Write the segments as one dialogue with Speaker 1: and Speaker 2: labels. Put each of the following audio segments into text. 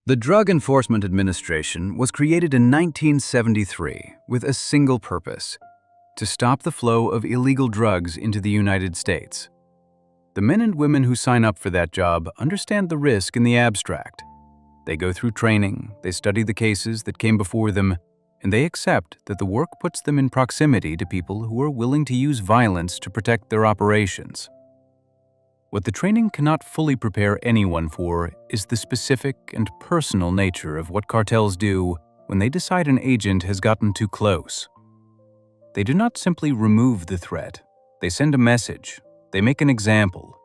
Speaker 1: The Drug Enforcement Administration was created in 1973 with a single purpose: to stop the flow of illegal drugs into the United States. The men and women who sign up for that job understand the risk in the abstract. They go through training, they study the cases that came before them, and they accept that the work puts them in proximity to people who are willing to use violence to protect their operations. What the training cannot fully prepare anyone for is the specific and personal nature of what cartels do when they decide an agent has gotten too close. They do not simply remove the threat. They send a message. They make an example.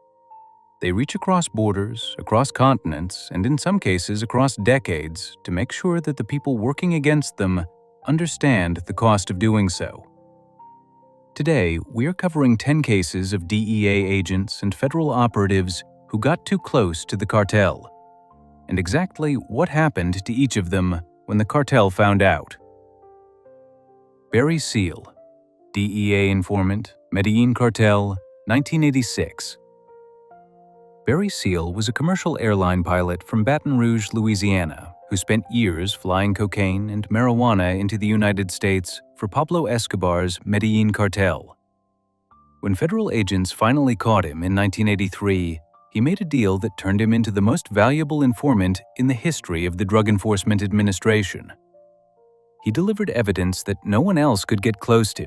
Speaker 1: They reach across borders, across continents, and in some cases across decades to make sure that the people working against them understand the cost of doing so. Today, we are covering 10 cases of DEA agents and federal operatives who got too close to the cartel, and exactly what happened to each of them when the cartel found out. Barry Seal, DEA informant, Medellin Cartel, 1986. Barry Seal was a commercial airline pilot from Baton Rouge, Louisiana, who spent years flying cocaine and marijuana into the United States for Pablo Escobar's Medellin Cartel. When federal agents finally caught him in 1983, he made a deal that turned him into the most valuable informant in the history of the Drug Enforcement Administration. He delivered evidence that no one else could get close to.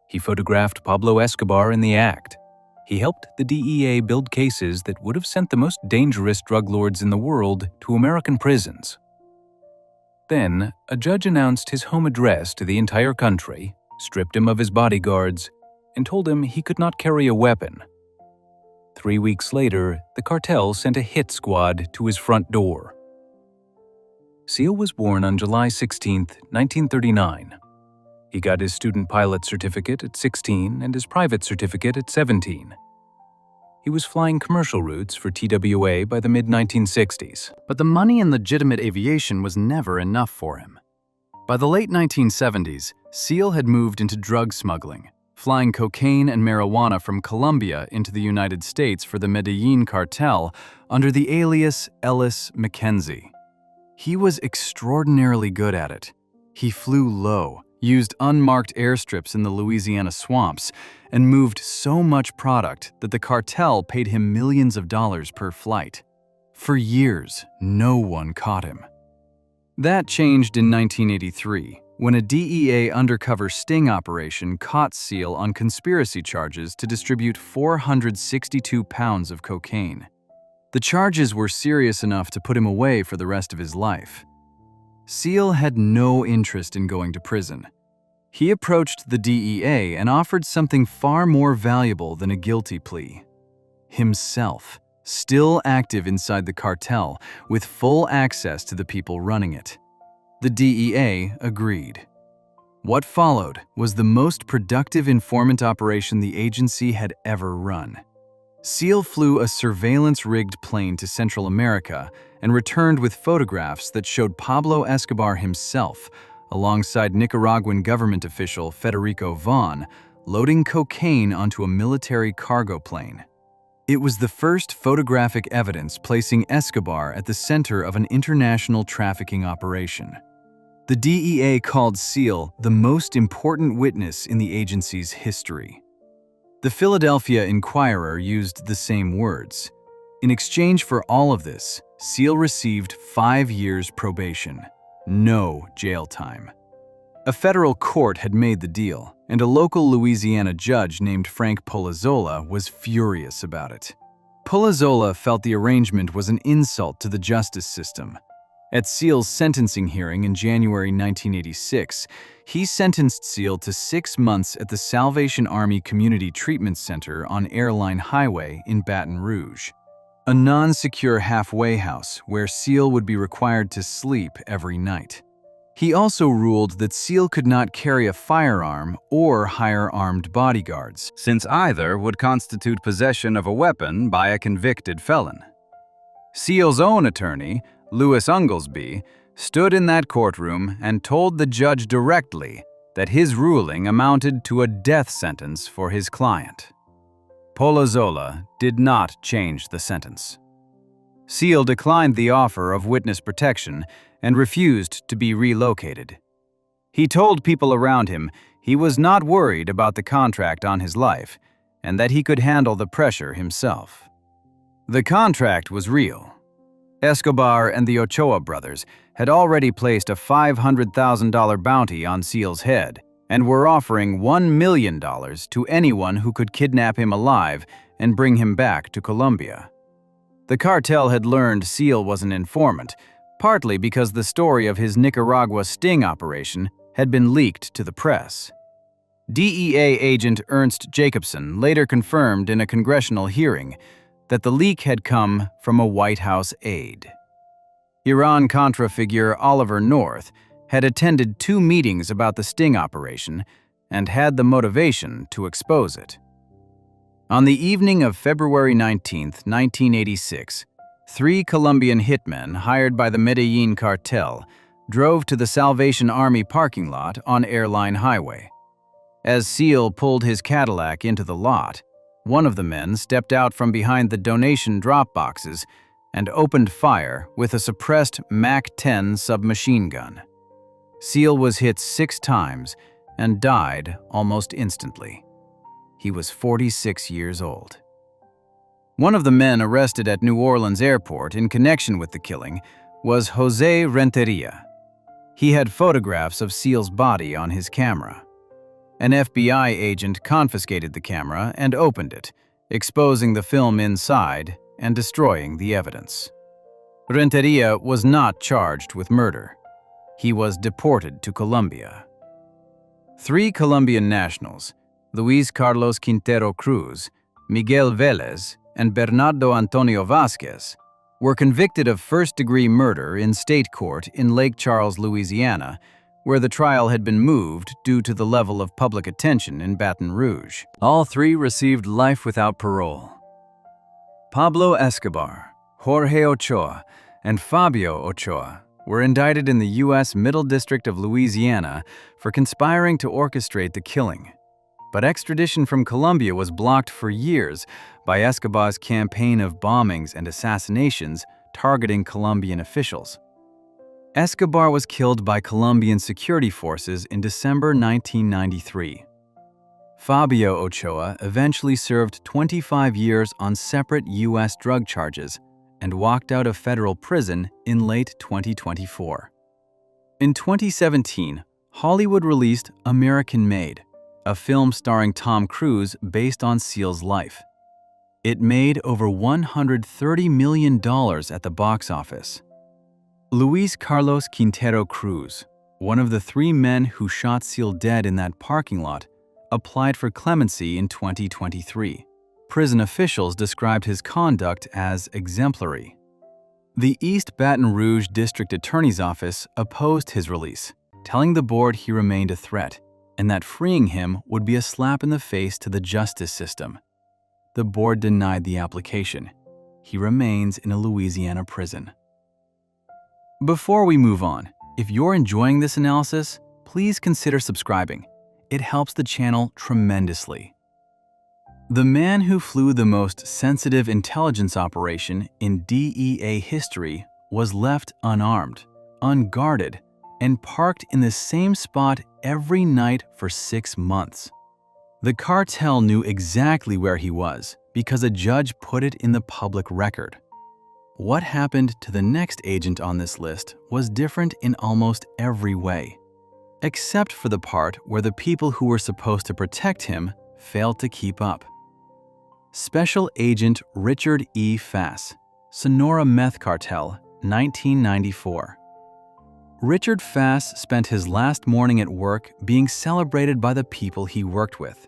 Speaker 1: He photographed Pablo Escobar in the act. He helped the DEA build cases that would have sent the most dangerous drug lords in the world to American prisons. Then, a judge announced his home address to the entire country, stripped him of his bodyguards, and told him he could not carry a weapon. 3 weeks later, the cartel sent a hit squad to his front door. Seal was born on July 16, 1939. He got his student pilot certificate at 16 and his private certificate at 17. He was flying commercial routes for TWA by the mid-1960s. But the money in legitimate aviation was never enough for him. By the late 1970s, Seal had moved into drug smuggling, flying cocaine and marijuana from Colombia into the United States for the Medellin Cartel under the alias Ellis Mackenzie. He was extraordinarily good at it. He flew low, used unmarked airstrips in the Louisiana swamps, and moved so much product that the cartel paid him millions of dollars per flight. For years, no one caught him. That changed in 1983, when a DEA undercover sting operation caught Seal on conspiracy charges to distribute 462 pounds of cocaine. The charges were serious enough to put him away for the rest of his life. Seal had no interest in going to prison. He approached the DEA and offered something far more valuable than a guilty plea: himself, still active inside the cartel, with full access to the people running it. The DEA agreed. What followed was the most productive informant operation the agency had ever run. Seal flew a surveillance-rigged plane to Central America and returned with photographs that showed Pablo Escobar himself, alongside Nicaraguan government official Federico Vaughn, loading cocaine onto a military cargo plane. It was the first photographic evidence placing Escobar at the center of an international trafficking operation. The DEA called Seal the most important witness in the agency's history. The Philadelphia Inquirer used the same words. In exchange for all of this, Seal received 5 years probation, no jail time. A federal court had made the deal, and a local Louisiana judge named Frank Polizzola was furious about it. Polizzola felt the arrangement was an insult to the justice system. At Seal's sentencing hearing in January 1986, he sentenced Seal to 6 months at the Salvation Army Community Treatment Center on Airline Highway in Baton Rouge, a non-secure halfway house where Seal would be required to sleep every night. He also ruled that Seal could not carry a firearm or hire armed bodyguards, since either would constitute possession of a weapon by a convicted felon. Seal's own attorney, Louis Unglesby, stood in that courtroom and told the judge directly that his ruling amounted to a death sentence for his client. Polizzola did not change the sentence. Seal declined the offer of witness protection and refused to be relocated. He told people around him he was not worried about the contract on his life and that he could handle the pressure himself. The contract was real. Escobar and the Ochoa brothers had already placed a $500,000 bounty on Seal's head and were offering $1 million to anyone who could kidnap him alive and bring him back to Colombia. The cartel had learned Seal was an informant, partly because the story of his Nicaragua sting operation had been leaked to the press. DEA agent Ernst Jacobson later confirmed in a congressional hearing that the leak had come from a White House aide. Iran-Contra figure Oliver North had attended 2 meetings about the sting operation and had the motivation to expose it. On the evening of February 19, 1986, 3 Colombian hitmen hired by the Medellin cartel drove to the Salvation Army parking lot on Airline Highway. As Seal pulled his Cadillac into the lot, one of the men stepped out from behind the donation drop boxes and opened fire with a suppressed MAC-10 submachine gun. Seal was hit 6 times and died almost instantly. He was 46 years old. One of the men arrested at New Orleans airport in connection with the killing was José Renteria. He had photographs of Seal's body on his camera. An FBI agent confiscated the camera and opened it, exposing the film inside and destroying the evidence. Renteria was not charged with murder. He was deported to Colombia. 3 Colombian nationals, Luis Carlos Quintero Cruz, Miguel Vélez, and Bernardo Antonio Vázquez, were convicted of first-degree murder in state court in Lake Charles, Louisiana, where the trial had been moved due to the level of public attention in Baton Rouge. All 3 received life without parole. Pablo Escobar, Jorge Ochoa, and Fabio Ochoa were indicted in the U.S. Middle District of Louisiana for conspiring to orchestrate the killing. But extradition from Colombia was blocked for years by Escobar's campaign of bombings and assassinations targeting Colombian officials. Escobar was killed by Colombian security forces in December 1993. Fabio Ochoa eventually served 25 years on separate U.S. drug charges and walked out of federal prison in late 2024. In 2017, Hollywood released American Made, a film starring Tom Cruise based on Seal's life. It made over $130 million at the box office. Luis Carlos Quintero Cruz, one of the 3 men who shot Seal dead in that parking lot, applied for clemency in 2023. Prison officials described his conduct as exemplary. The East Baton Rouge District Attorney's Office opposed his release, telling the board he remained a threat and that freeing him would be a slap in the face to the justice system. The board denied the application. He remains in a Louisiana prison. Before we move on, if you're enjoying this analysis, please consider subscribing. It helps the channel tremendously. The man who flew the most sensitive intelligence operation in DEA history was left unarmed, unguarded, and parked in the same spot every night for 6 months. The cartel knew exactly where he was because a judge put it in the public record. What happened to the next agent on this list was different in almost every way, except for the part where the people who were supposed to protect him failed to keep up. Special Agent Richard Fass, Sonora Meth Cartel, 1994. Richard Fass spent his last morning at work being celebrated by the people he worked with.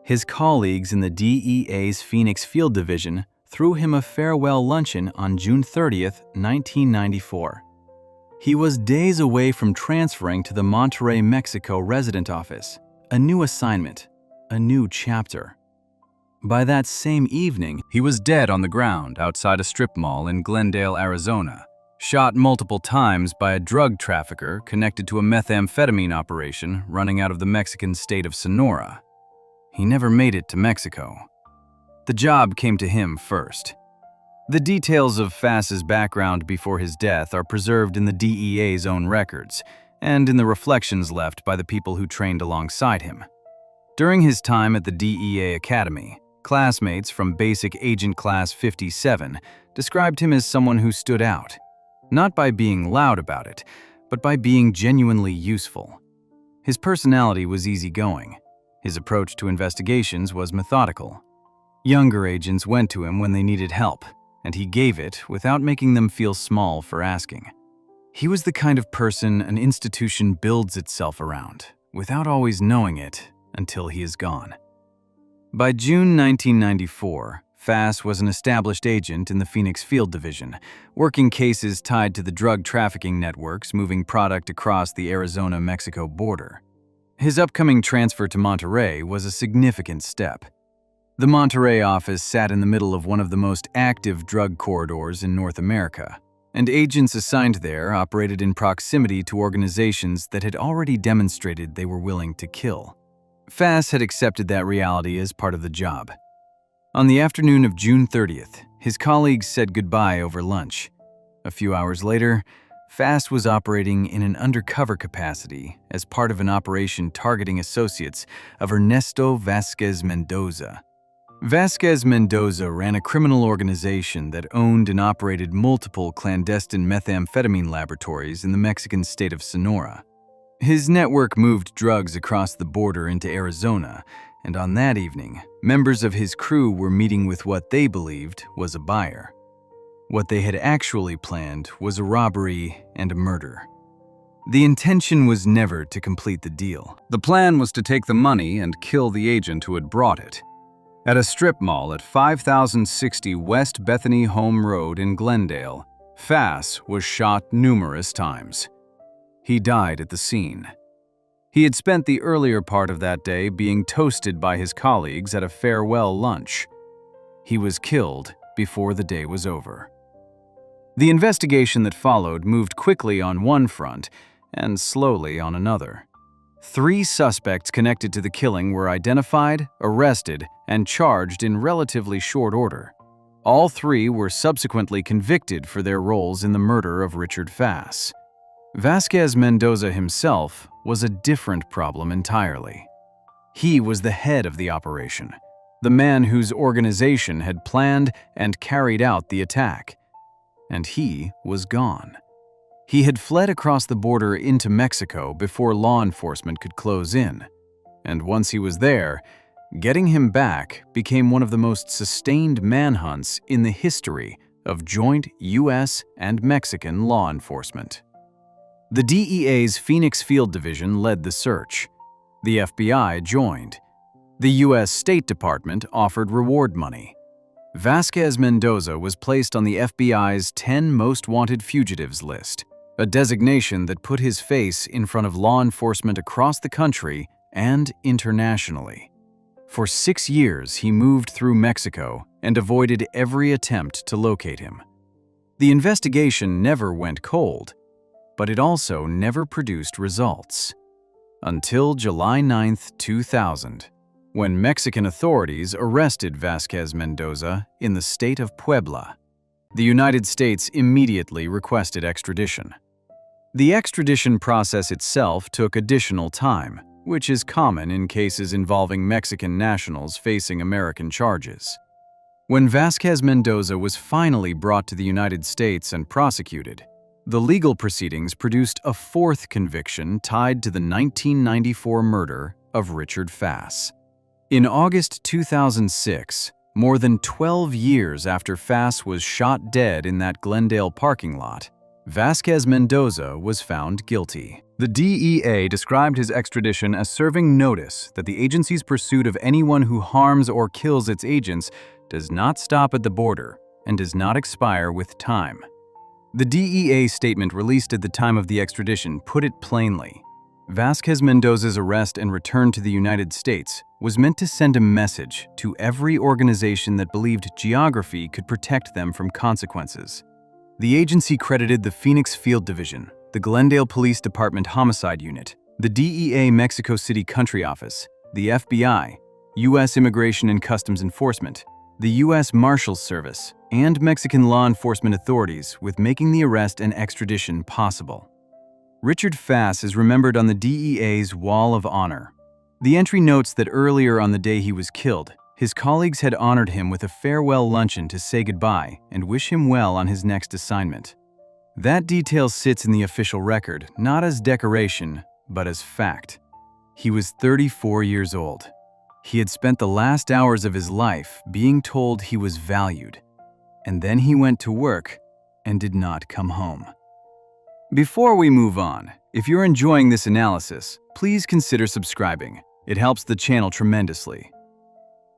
Speaker 1: His colleagues in the DEA's Phoenix Field Division threw him a farewell luncheon on June 30, 1994. He was days away from transferring to the Monterrey, Mexico resident office, a new assignment, a new chapter. By that same evening, he was dead on the ground outside a strip mall in Glendale, Arizona, shot multiple times by a drug trafficker connected to a methamphetamine operation running out of the Mexican state of Sonora. He never made it to Mexico. The job came to him first. The details of Fass's background before his death are preserved in the DEA's own records and in the reflections left by the people who trained alongside him. During his time at the DEA Academy, classmates from Basic Agent Class 57 described him as someone who stood out, not by being loud about it, but by being genuinely useful. His personality was easygoing. His approach to investigations was methodical. Younger agents went to him when they needed help, and he gave it without making them feel small for asking. He was the kind of person an institution builds itself around, without always knowing it until he is gone. By June 1994, Fass was an established agent in the Phoenix Field Division, working cases tied to the drug trafficking networks moving product across the Arizona-Mexico border. His upcoming transfer to Monterrey was a significant step. The Monterrey office sat in the middle of one of the most active drug corridors in North America, and agents assigned there operated in proximity to organizations that had already demonstrated they were willing to kill. Fass had accepted that reality as part of the job. On the afternoon of June 30th, his colleagues said goodbye over lunch. A few hours later, Fass was operating in an undercover capacity as part of an operation targeting associates of Ernesto Vasquez Mendoza. Vasquez Mendoza ran a criminal organization that owned and operated multiple clandestine methamphetamine laboratories in the Mexican state of Sonora. His network moved drugs across the border into Arizona, and on that evening, members of his crew were meeting with what they believed was a buyer. What they had actually planned was a robbery and a murder. The intention was never to complete the deal. The plan was to take the money and kill the agent who had brought it. At a strip mall at 5060 West Bethany Home Road in Glendale, Fass was shot numerous times. He died at the scene. He had spent the earlier part of that day being toasted by his colleagues at a farewell lunch. He was killed before the day was over. The investigation that followed moved quickly on one front and slowly on another. 3 suspects connected to the killing were identified, arrested, and charged in relatively short order. All 3 were subsequently convicted for their roles in the murder of Richard Fass. Vasquez Mendoza himself was a different problem entirely. He was the head of the operation, the man whose organization had planned and carried out the attack. And he was gone. He had fled across the border into Mexico before law enforcement could close in. And once he was there, getting him back became one of the most sustained manhunts in the history of joint U.S. and Mexican law enforcement. The DEA's Phoenix Field Division led the search. The FBI joined. The U.S. State Department offered reward money. Vasquez Mendoza was placed on the FBI's 10 Most Wanted Fugitives list, a designation that put his face in front of law enforcement across the country and internationally. For 6 years, he moved through Mexico and avoided every attempt to locate him. The investigation never went cold, but it also never produced results. Until July 9, 2000, when Mexican authorities arrested Vasquez Mendoza in the state of Puebla. The United States immediately requested extradition. The extradition process itself took additional time, which is common in cases involving Mexican nationals facing American charges. When Vasquez Mendoza was finally brought to the United States and prosecuted, the legal proceedings produced a 4th conviction tied to the 1994 murder of Richard Fass. In August 2006, more than 12 years after Fass was shot dead in that Glendale parking lot, Vasquez Mendoza was found guilty. The DEA described his extradition as serving notice that the agency's pursuit of anyone who harms or kills its agents does not stop at the border and does not expire with time. The DEA statement released at the time of the extradition put it plainly. Vasquez Mendoza's arrest and return to the United States was meant to send a message to every organization that believed geography could protect them from consequences. The agency credited the Phoenix Field Division, the Glendale Police Department Homicide Unit, the DEA Mexico City Country Office, the FBI, U.S. Immigration and Customs Enforcement, the U.S. Marshals Service, and Mexican law enforcement authorities with making the arrest and extradition possible. Richard Fass is remembered on the DEA's Wall of Honor. The entry notes that earlier on the day he was killed, his colleagues had honored him with a farewell luncheon to say goodbye and wish him well on his next assignment. That detail sits in the official record, not as decoration, but as fact. He was 34 years old. He had spent the last hours of his life being told he was valued, and then he went to work and did not come home. Before we move on, if you're enjoying this analysis, please consider subscribing. It helps the channel tremendously.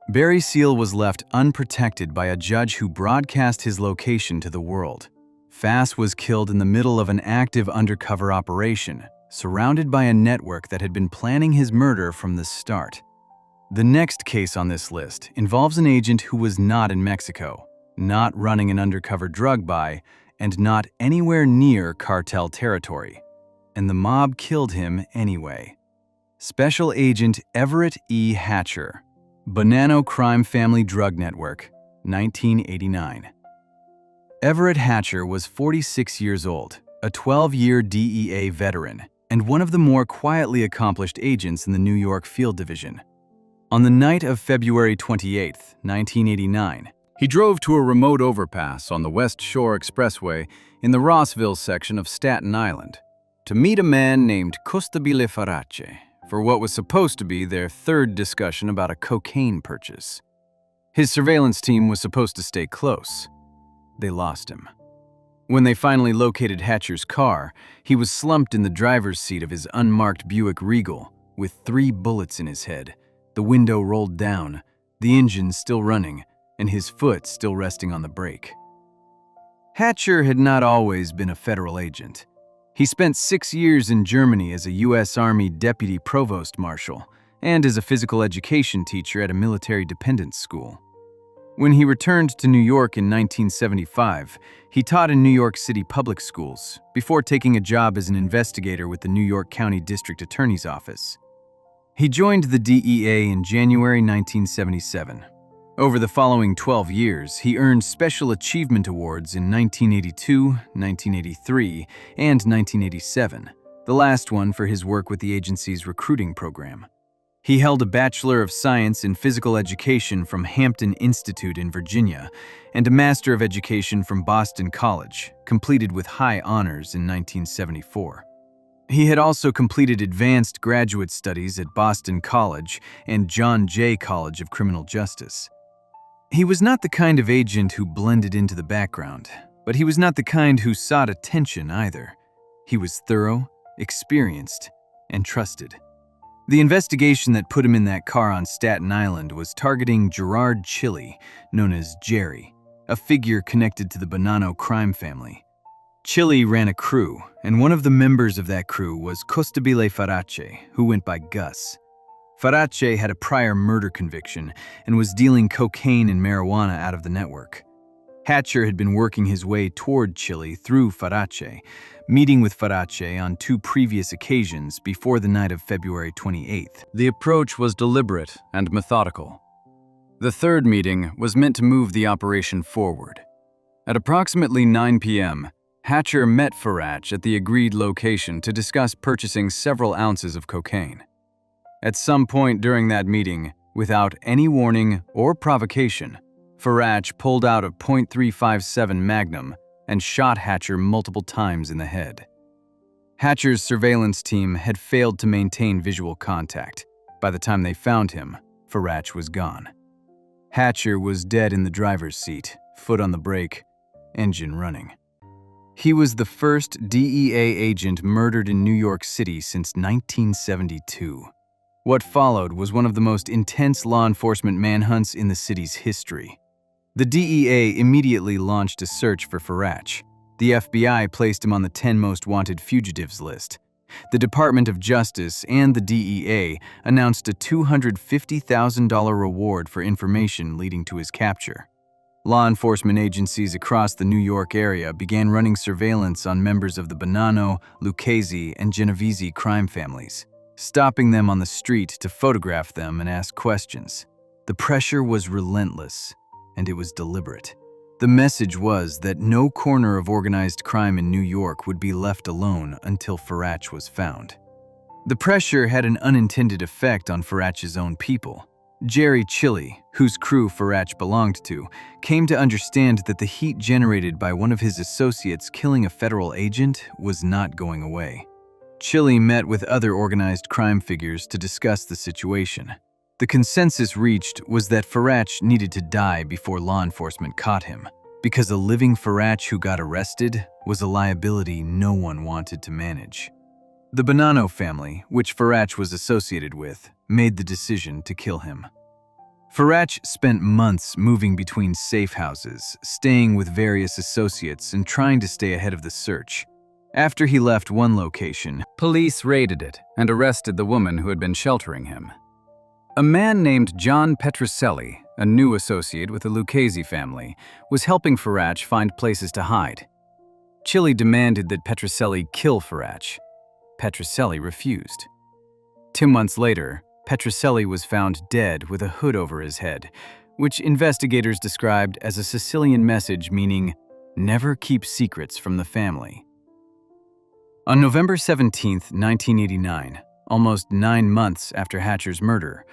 Speaker 1: Barry Seal was left unprotected by a judge who broadcast his location to the world. Fass was killed in the middle of an active undercover operation, surrounded by a network that had been planning his murder from the start. The next case on this list involves an agent who was not in Mexico, not running an undercover drug buy, and not anywhere near cartel territory. And the mob killed him anyway. Special Agent Everett Hatcher, Bonanno Crime Family Drug Network, 1989. Everett Hatcher was 46 years old, a 12-year DEA veteran, and one of the more quietly accomplished agents in the New York Field Division. On the night of February 28, 1989, he drove to a remote overpass on the West Shore Expressway in the Rossville section of Staten Island to meet a man named Costabile Farace for what was supposed to be their third discussion about a cocaine purchase. His surveillance team was supposed to stay close. They lost him. When they finally located Hatcher's car, he was slumped in the driver's seat of his unmarked Buick Regal with 3 bullets in his head, the window rolled down, the engine still running, and his foot still resting on the brake. Hatcher had not always been a federal agent. He spent 6 years in Germany as a U.S. Army deputy provost marshal and as a physical education teacher at a military dependence school. When he returned to New York in 1975, he taught in New York City public schools before taking a job as an investigator with the New York County District Attorney's Office. He joined the DEA in January 1977. Over the following 12 years, he earned Special Achievement Awards in 1982, 1983, and 1987, the last one for his work with the agency's recruiting program. He held a Bachelor of Science in Physical Education from Hampton Institute in Virginia and a Master of Education from Boston College, completed with high honors in 1974. He had also completed advanced graduate studies at Boston College and John Jay College of Criminal Justice. He was not the kind of agent who blended into the background, but he was not the kind who sought attention either. He was thorough, experienced, and trusted. The investigation that put him in that car on Staten Island was targeting Gerard Chili, known as Jerry, a figure connected to the Bonanno crime family. Chili ran a crew, and one of the members of that crew was Costabile Farace, who went by Gus. Farace had a prior murder conviction and was dealing cocaine and marijuana out of the network. Hatcher had been working his way toward Chili through Farace, meeting with Farace on 2 previous occasions before the night of February 28th. The approach was deliberate and methodical. The third meeting was meant to move the operation forward. At approximately 9 p.m., Hatcher met Farace at the agreed location to discuss purchasing several ounces of cocaine. At some point during that meeting, without any warning or provocation, Farace pulled out a .357 Magnum and shot Hatcher multiple times in the head. Hatcher's surveillance team had failed to maintain visual contact. By the time they found him, Farace was gone. Hatcher was dead in the driver's seat, foot on the brake, engine running. He was the first DEA agent murdered in New York City since 1972. What followed was one of the most intense law enforcement manhunts in the city's history. The DEA immediately launched a search for Farace. The FBI placed him on the 10 most wanted fugitives list. The Department of Justice and the DEA announced a $250,000 reward for information leading to his capture. Law enforcement agencies across the New York area began running surveillance on members of the Bonanno, Lucchese, and Genovese crime families, stopping them on the street to photograph them and ask questions. The pressure was relentless, and it was deliberate. The message was that no corner of organized crime in New York would be left alone until Farach was found. The pressure had an unintended effect on Farach's own people. Jerry Chili, whose crew Farach belonged to, came to understand that the heat generated by one of his associates killing a federal agent was not going away. Chili met with other organized crime figures to discuss the situation. The consensus reached was that Farach needed to die before law enforcement caught him, because a living Farach who got arrested was a liability no one wanted to manage. The Bonanno family, which Farach was associated with, made the decision to kill him. Farach spent months moving between safe houses, staying with various associates and trying to stay ahead of the search. After he left one location, police raided it and arrested the woman who had been sheltering him. A man named John Petrocelli, a new associate with the Lucchese family, was helping Farach find places to hide. Chili demanded that Petrocelli kill Farach. Petrocelli refused. 2 months later, Petrocelli was found dead with a hood over his head, which investigators described as a Sicilian message meaning, "Never keep secrets from the family." On November 17, 1989, almost 9 months after Hatcher's murder,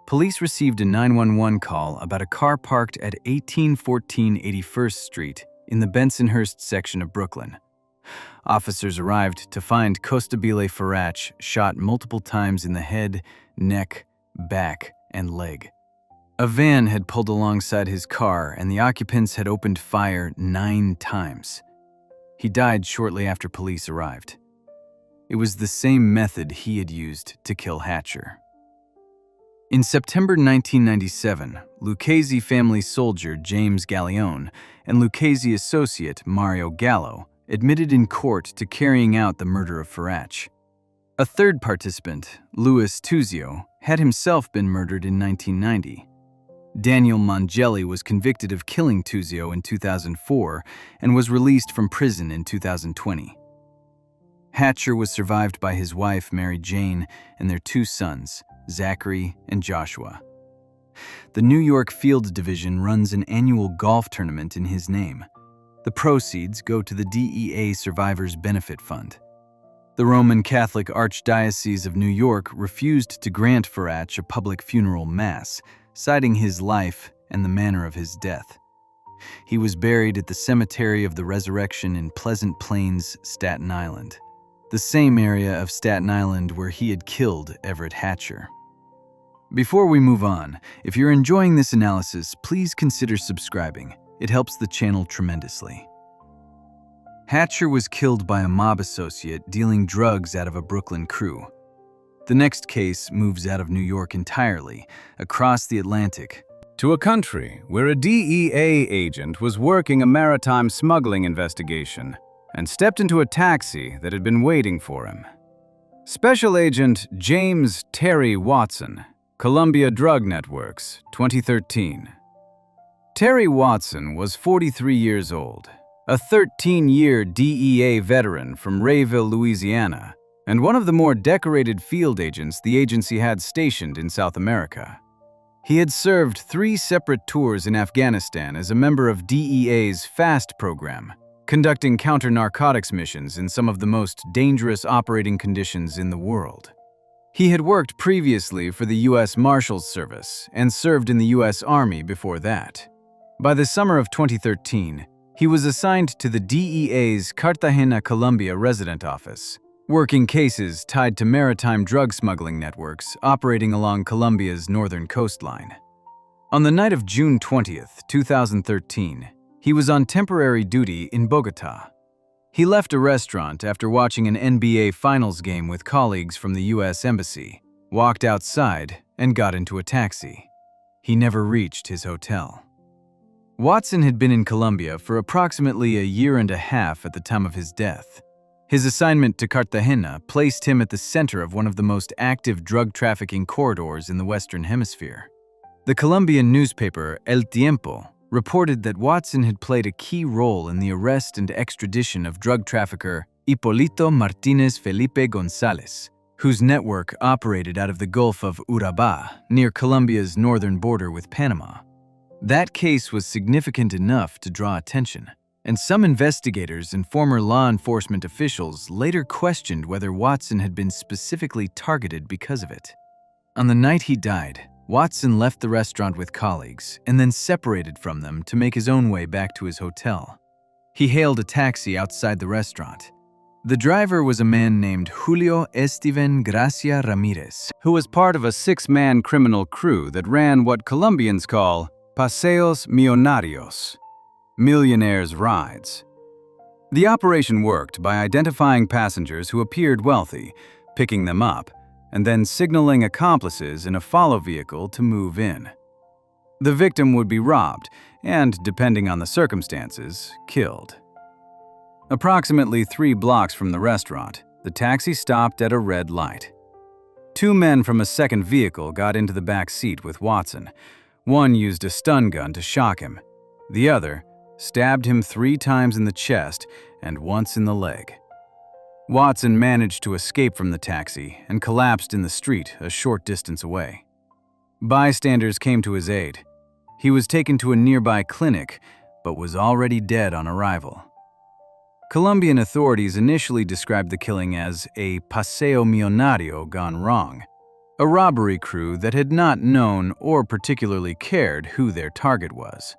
Speaker 1: police received a 911 call about a car parked at 1814 81st Street in the Bensonhurst section of Brooklyn. Officers arrived to find Costabile Farach shot multiple times in the head, neck, back, and leg. A van had pulled alongside his car and the occupants had opened fire 9 times. He died shortly after police arrived. It was the same method he had used to kill Hatcher. In September 1997, Lucchese family soldier James Gallione and Lucchese associate Mario Gallo admitted in court to carrying out the murder of Farach. A third participant, Louis Tuzio, had himself been murdered in 1990. Daniel Mangelli was convicted of killing Tuzio in 2004 and was released from prison in 2020. Hatcher was survived by his wife, Mary Jane, and their 2 sons, Zachary and Joshua. The New York Field Division runs an annual golf tournament in his name. The proceeds go to the DEA Survivors Benefit Fund. The Roman Catholic Archdiocese of New York refused to grant Farach a public funeral mass, citing his life and the manner of his death. He was buried at the Cemetery of the Resurrection in Pleasant Plains, Staten Island, the same area of Staten Island where he had killed Everett Hatcher. Before we move on, if you're enjoying this analysis, please consider subscribing. It helps the channel tremendously. Hatcher was killed by a mob associate dealing drugs out of a Brooklyn crew. The next case moves out of New York entirely, across the Atlantic,
Speaker 2: to a country where a DEA agent was working a maritime smuggling investigation and stepped into a taxi that had been waiting for him. Special Agent James Terry Watson, Columbia Drug Networks, 2013. Terry Watson was 43 years old, a 13-year DEA veteran from Rayville, Louisiana, and one of the more decorated field agents the agency had stationed in South America. He had served 3 separate tours in Afghanistan as a member of DEA's FAST program, conducting counter-narcotics missions in some of the most dangerous operating conditions in the world. He had worked previously for the U.S. Marshals Service and served in the U.S. Army before that. By the summer of 2013, he was assigned to the DEA's Cartagena, Colombia resident office, working cases tied to maritime drug smuggling networks operating along Colombia's northern coastline. On the night of June 20, 2013, he was on temporary duty in Bogota. He left a restaurant after watching an NBA Finals game with colleagues from the U.S. Embassy, walked outside, and got into a taxi. He never reached his hotel. Watson had been in Colombia for approximately a year and a half at the time of his death. His assignment to Cartagena placed him at the center of one of the most active drug trafficking corridors in the Western Hemisphere. The Colombian newspaper El Tiempo reported that Watson had played a key role in the arrest and extradition of drug trafficker Hipólito Martínez Felipe González, whose network operated out of the Gulf of Urabá, near Colombia's northern border with Panama. That case was significant enough to draw attention, and some investigators and former law enforcement officials later questioned whether Watson had been specifically targeted because of it. On the night he died, Watson left the restaurant with colleagues and then separated from them to make his own way back to his hotel. He hailed a taxi outside the restaurant. The driver was a man named Julio Esteban Gracia Ramirez, who was part of a 6-man criminal crew that ran what Colombians call Paseos Millonarios, millionaires' rides. The operation worked by identifying passengers who appeared wealthy, picking them up, and then signaling accomplices in a follow vehicle to move in. The victim would be robbed and, depending on the circumstances, killed. Approximately 3 blocks from the restaurant, the taxi stopped at a red light. 2 men from a second vehicle got into the back seat with Watson. One used a stun gun to shock him. The other stabbed him 3 times in the chest and once in the leg. Watson managed to escape from the taxi and collapsed in the street a short distance away. Bystanders came to his aid. He was taken to a nearby clinic, but was already dead on arrival. Colombian authorities initially described the killing as a paseo millonario gone wrong, a robbery crew that had not known or particularly cared who their target was.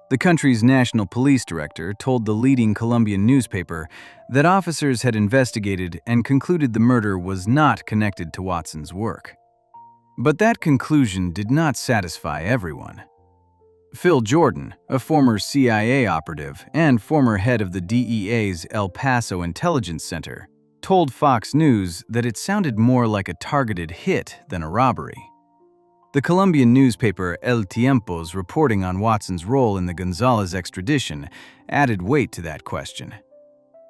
Speaker 2: The country's national police director told the leading Colombian newspaper that officers had investigated and concluded the murder was not connected to Watson's work. But that conclusion did not satisfy everyone. Phil Jordan, a former CIA operative and former head of the DEA's El Paso Intelligence Center, told Fox News that it sounded more like a targeted hit than a robbery. The Colombian newspaper El Tiempo's reporting on Watson's role in the Gonzalez extradition added weight to that question.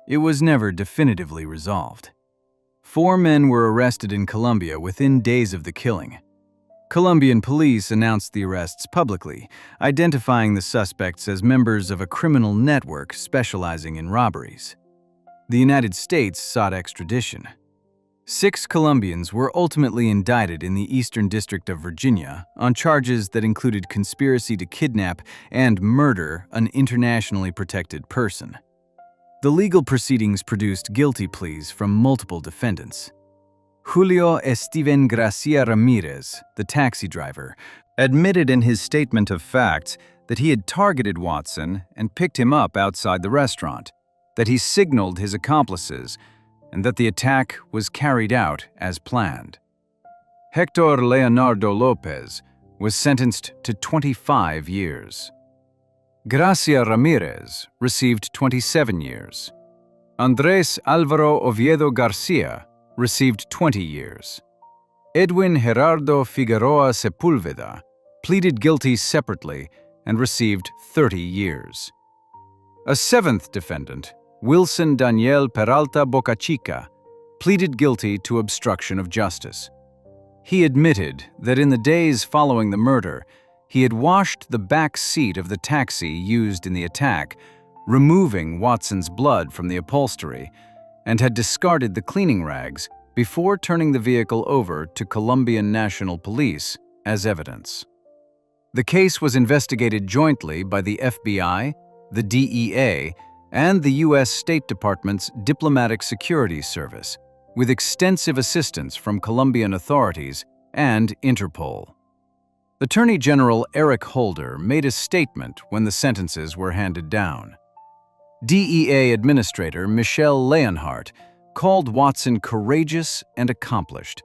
Speaker 2: It was never definitively resolved. 4 men were arrested in Colombia within days of the killing. Colombian police announced the arrests publicly, identifying the suspects as members of a criminal network specializing in robberies. The United States sought extradition. 6 Colombians were ultimately indicted in the Eastern District of Virginia on charges that included conspiracy to kidnap and murder an internationally protected person. The legal proceedings produced guilty pleas from multiple defendants. Julio Esteban Gracia Ramirez, the taxi driver, admitted in his statement of facts that he had targeted Watson and picked him up outside the restaurant, that he signaled his accomplices, and that the attack was carried out as planned. Hector Leonardo Lopez was sentenced to 25 years. Gracia Ramirez received 27 years. Andrés Álvaro Oviedo Garcia received 20 years. Edwin Gerardo Figueroa Sepúlveda pleaded guilty separately and received 30 years. A 7th defendant, Wilson Daniel Peralta Bocachica, pleaded guilty to obstruction of justice. He admitted that in the days following the murder, he had washed the back seat of the taxi used in the attack, removing Watson's blood from the upholstery, and had discarded the cleaning rags before turning the vehicle over to Colombian National Police as evidence. The case was investigated jointly by the FBI, the DEA, and the U.S. State Department's Diplomatic Security Service, with extensive assistance from Colombian authorities and Interpol. Attorney General Eric Holder made a statement when the sentences were handed down. DEA Administrator Michelle Leonhardt called Watson courageous and accomplished,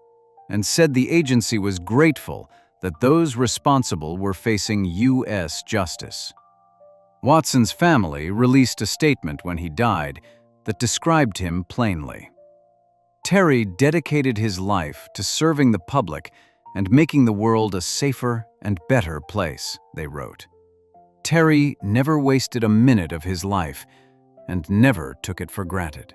Speaker 2: and said the agency was grateful that those responsible were facing U.S. justice. Watson's family released a statement when he died that described him plainly. Terry dedicated his life to serving the public and making the world a safer and better place, they wrote. Terry never wasted a minute of his life and never took it for granted.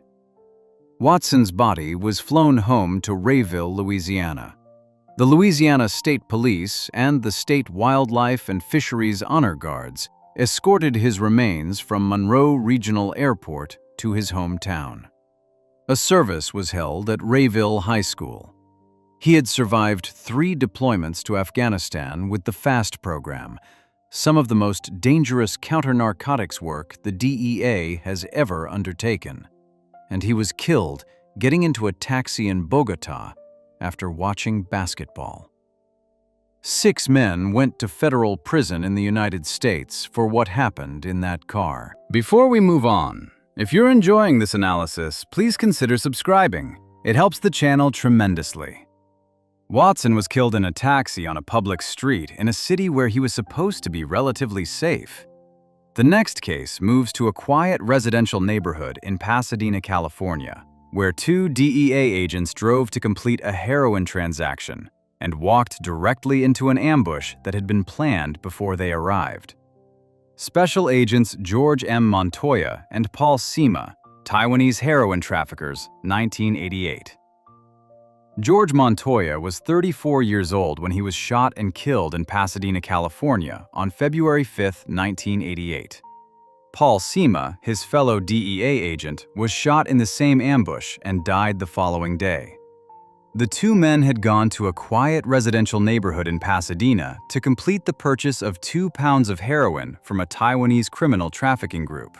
Speaker 2: Watson's body was flown home to Rayville, Louisiana. The Louisiana State Police and the State Wildlife and Fisheries Honor Guards escorted his remains from Monroe Regional Airport to his hometown. A service was held at Rayville High School. He had survived 3 deployments to Afghanistan with the FAST program,
Speaker 1: some of the most dangerous counter-narcotics work the DEA has ever undertaken, and he was killed getting into a taxi in Bogota after watching basketball. 6 men went to federal prison in the United States for what happened in that car.
Speaker 2: Before we move on, if you're enjoying this analysis, please consider subscribing. It helps the channel tremendously. Watson was killed in a taxi on a public street in a city where he was supposed to be relatively safe. The next case moves to a quiet residential neighborhood in Pasadena, California, where 2 DEA agents drove to complete a heroin transaction and walked directly into an ambush that had been planned before they arrived. Special Agents George M. Montoya and Paul Sima, Taiwanese heroin traffickers, 1988. George Montoya was 34 years old when he was shot and killed in Pasadena, California on February 5, 1988. Paul Sima, his fellow DEA agent, was shot in the same ambush and died the following day. The 2 men had gone to a quiet residential neighborhood in Pasadena to complete the purchase of 2 pounds of heroin from a Taiwanese criminal trafficking group.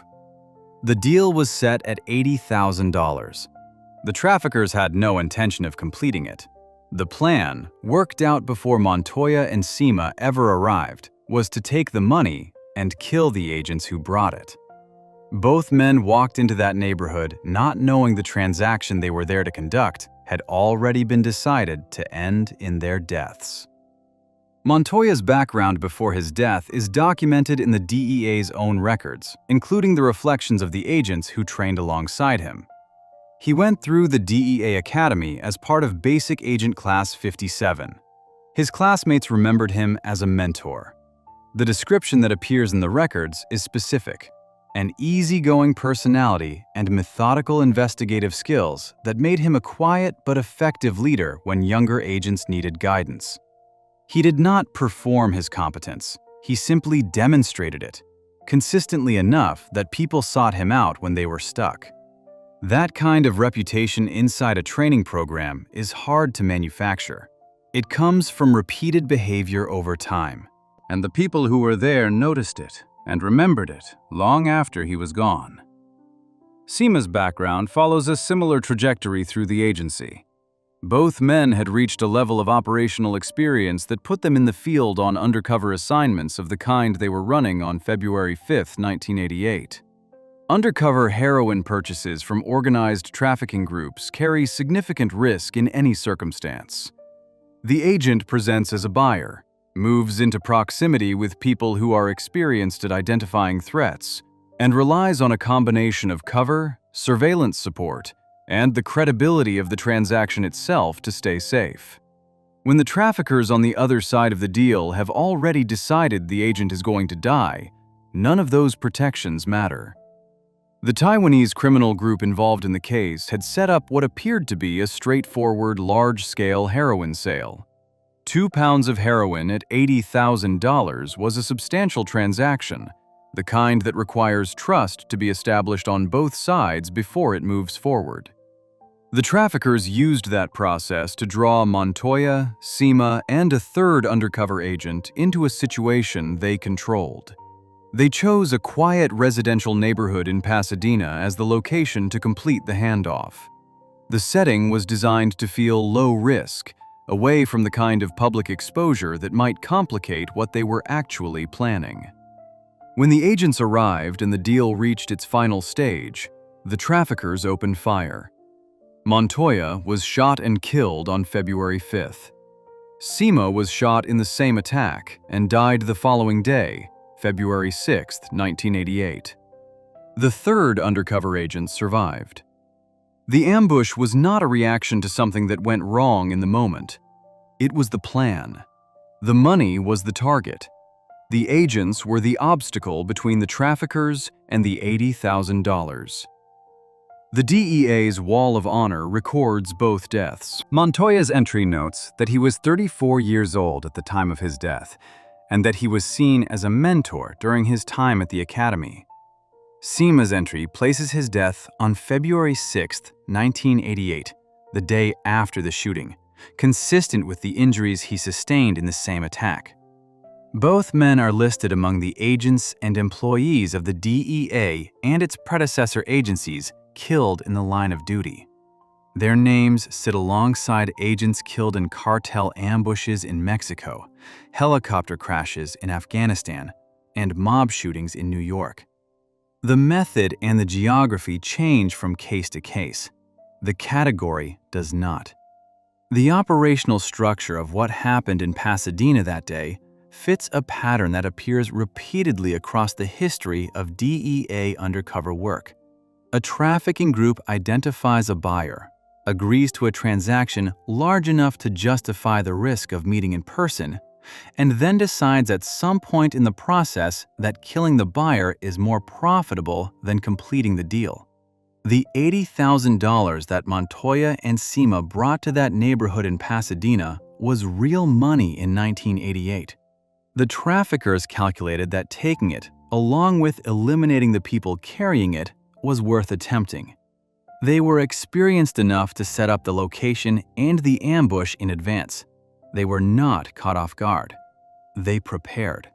Speaker 2: The deal was set at $80,000. The traffickers had no intention of completing it. The plan, worked out before Montoya and Sima ever arrived, was to take the money and kill the agents who brought it. Both men walked into that neighborhood not knowing the transaction they were there to conduct had already been decided to end in their deaths. Montoya's background before his death is documented in the DEA's own records, including the reflections of the agents who trained alongside him. He went through the DEA Academy as part of Basic Agent Class 57. His classmates remembered him as a mentor. The description that appears in the records is specific: an easygoing personality and methodical investigative skills that made him a quiet but effective leader when younger agents needed guidance. He did not perform his competence, he simply demonstrated it, consistently enough that people sought him out when they were stuck. That kind of reputation inside a training program is hard to manufacture. It comes from repeated behavior over time, and the people who were there noticed it and remembered it long after he was gone. Sima's background follows a similar trajectory through the agency. Both men had reached a level of operational experience that put them in the field on undercover assignments of the kind they were running on February 5, 1988. Undercover heroin purchases from organized trafficking groups carry significant risk in any circumstance. The agent presents as a buyer, moves into proximity with people who are experienced at identifying threats, and relies on a combination of cover, surveillance support, and the credibility of the transaction itself to stay safe. When the traffickers on the other side of the deal have already decided the agent is going to die, none of those protections matter. The Taiwanese criminal group involved in the case had set up what appeared to be a straightforward large-scale heroin sale. 2 pounds of heroin at $80,000 was a substantial transaction, the kind that requires trust to be established on both sides before it moves forward. The traffickers used that process to draw Montoya, Sima, and a third undercover agent into a situation they controlled. They chose a quiet residential neighborhood in Pasadena as the location to complete the handoff. The setting was designed to feel low risk, away from the kind of public exposure that might complicate what they were actually planning. When the agents arrived and the deal reached its final stage, the traffickers opened fire. Montoya was shot and killed on February 5th. Sima was shot in the same attack and died the following day, February 6, 1988. The third undercover agent survived. The ambush was not a reaction to something that went wrong in the moment. It was the plan. The money was the target. The agents were the obstacle between the traffickers and the $80,000. The DEA's Wall of Honor records both deaths. Montoya's entry notes that he was 34 years old at the time of his death, and that he was seen as a mentor during his time at the academy. Sima's entry places his death on February 6, 1988, the day after the shooting, consistent with the injuries he sustained in the same attack.
Speaker 1: Both men are listed among the agents and employees of the DEA and its predecessor agencies killed in the line of duty. Their names sit alongside agents killed in cartel ambushes in Mexico, helicopter crashes in Afghanistan, and mob shootings in New York. The method and the geography change from case to case. The category does not. The operational structure of what happened in Pasadena that day fits a pattern that appears repeatedly across the history of DEA undercover work. A trafficking group identifies a buyer, agrees to a transaction large enough to justify the risk of meeting in person, and then decides at some point in the process that killing the buyer is more profitable than completing the deal. The $80,000 that Montoya and Cima brought to that neighborhood in Pasadena was real money in 1988. The traffickers calculated that taking it, along with eliminating the people carrying it, was worth attempting. They were experienced enough to set up the location and the ambush in advance. They were not caught off guard. They prepared.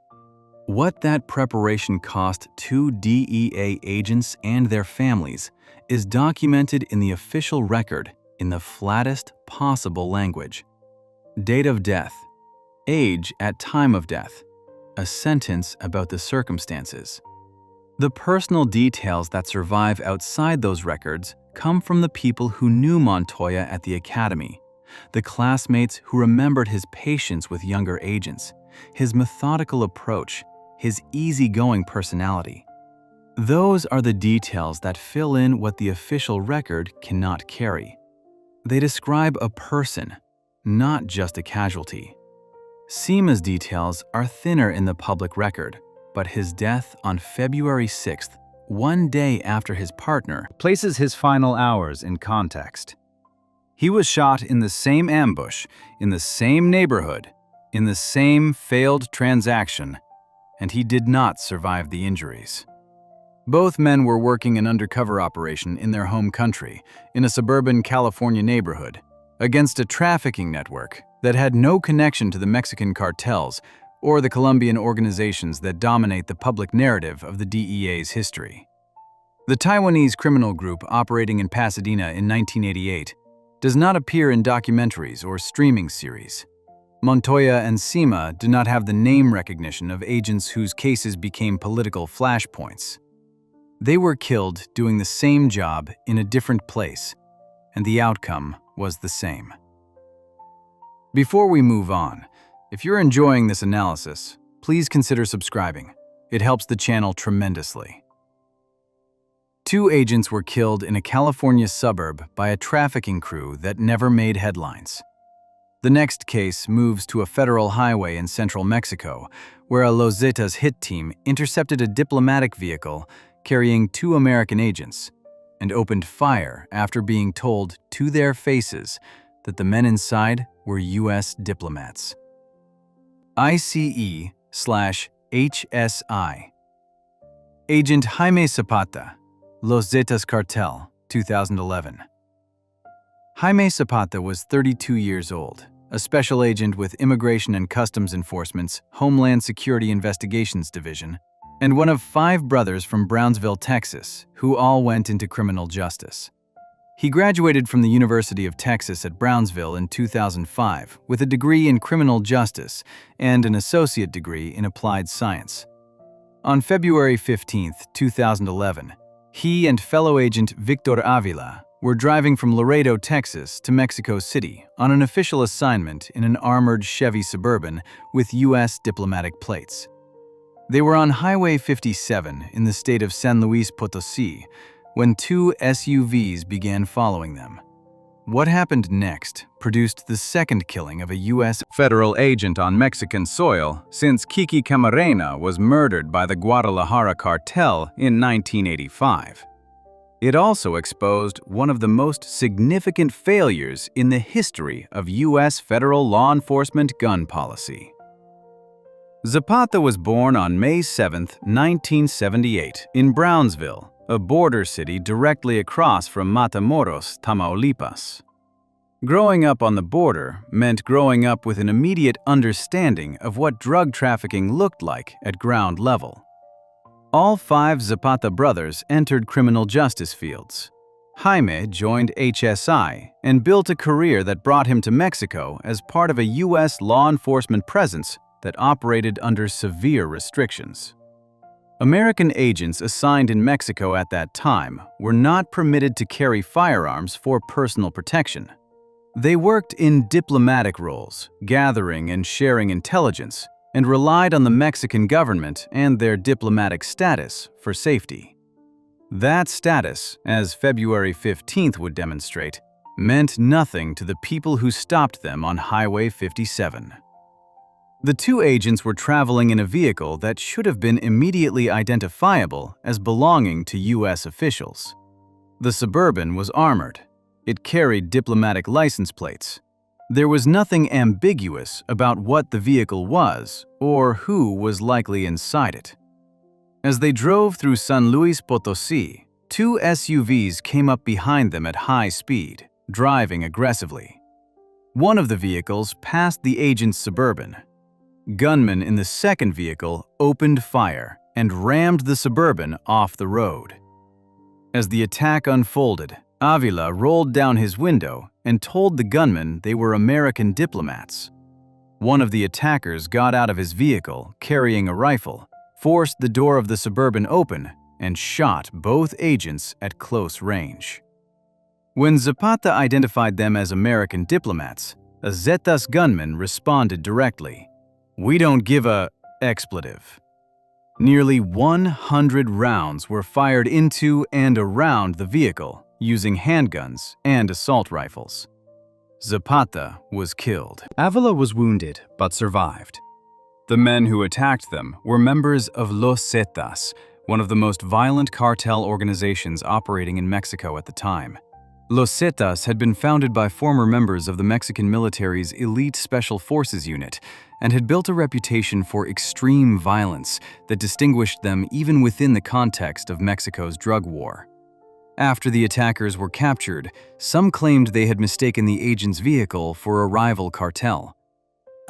Speaker 1: What that preparation cost two DEA agents and their families is documented in the official record in the flattest possible language. Date of death, age at time of death, a sentence about the circumstances. The personal details that survive outside those records come from the people who knew Montoya at the academy, the classmates who remembered his patience with younger agents, his methodical approach, his easygoing personality. Those are the details that fill in what the official record cannot carry. They describe a person, not just a casualty. Cima's details are thinner in the public record, but his death on February 6th, one day after his partner, places his final hours in context. He was shot in the same ambush, in the same neighborhood, in the same failed transaction, and he did not survive the injuries. Both men were working an undercover operation in their home country, in a suburban California neighborhood, against a trafficking network that had no connection to the Mexican cartels or the Colombian organizations that dominate the public narrative of the DEA's history. The Taiwanese criminal group operating in Pasadena in 1988 does not appear in documentaries or streaming series. Montoya and Cima do not have the name recognition of agents whose cases became political flashpoints. They were killed doing the same job in a different place, and the outcome was the same. Before we move on, if you're enjoying this analysis, please consider subscribing. It helps the channel tremendously. Two agents were killed in a California suburb by a trafficking crew that never made headlines. The next case moves to a federal highway in central Mexico, where a Los Zetas hit team intercepted a diplomatic vehicle carrying two American agents and opened fire after being told to their faces that the men inside were U.S. diplomats. ICE/HSI. Agent Jaime Zapata, Los Zetas Cartel, 2011. Jaime Zapata was 32 years old, a special agent with Immigration and Customs Enforcement's Homeland Security Investigations Division, and one of 5 brothers from Brownsville, Texas, who all went into criminal justice. He graduated from the University of Texas at Brownsville in 2005 with a degree in criminal justice and an associate degree in applied science. On February 15, 2011, he and fellow agent Victor Avila were driving from Laredo, Texas to Mexico City on an official assignment in an armored Chevy Suburban with U.S. diplomatic plates. They were on Highway 57 in the state of San Luis Potosí when 2 SUVs began following them. What happened next produced the second killing of a U.S. federal agent on Mexican soil since Kiki Camarena was murdered by the Guadalajara cartel in 1985. It also exposed one of the most significant failures in the history of U.S. federal law enforcement gun policy. Zapata was born on May 7, 1978, in Brownsville, a border city directly across from Matamoros, Tamaulipas.
Speaker 2: Growing up on the border meant growing up with an immediate understanding of what drug trafficking looked like at ground level. All 5 Zapata brothers entered criminal justice fields. Jaime joined HSI and built a career that brought him to Mexico as part of a U.S. law enforcement presence that operated under severe restrictions. American agents assigned in Mexico at that time were not permitted to carry firearms for personal protection. They worked in diplomatic roles, gathering and sharing intelligence, and relied on the Mexican government and their diplomatic status for safety. That status, as February 15th would demonstrate, meant nothing to the people who stopped them on Highway 57. The 2 agents were traveling in a vehicle that should have been immediately identifiable as belonging to U.S. officials. The Suburban was armored. It carried diplomatic license plates. There was nothing ambiguous about what the vehicle was or who was likely inside it. As they drove through San Luis Potosí, 2 SUVs came up behind them at high speed, driving aggressively. One of the vehicles passed the agent's Suburban. Gunmen in the second vehicle opened fire and rammed the Suburban off the road. As the attack unfolded, Avila rolled down his window and told the gunmen they were American diplomats. One of the attackers got out of his vehicle, carrying a rifle, forced the door of the Suburban open, and shot both agents at close range. When Zapata identified them as American diplomats, a Zetas gunman responded directly, "We don't give a expletive." Nearly 100 rounds were fired into and around the vehicle, using handguns and assault rifles. Zapata was killed.
Speaker 1: Avila was wounded but survived.
Speaker 2: The men who attacked them were members of Los Zetas, one of the most violent cartel organizations operating in Mexico at the time. Los Zetas had been founded by former members of the Mexican military's elite Special Forces unit and had built a reputation for extreme violence that distinguished them even within the context of Mexico's drug war. After the attackers were captured, some claimed they had mistaken the agent's vehicle for a rival cartel.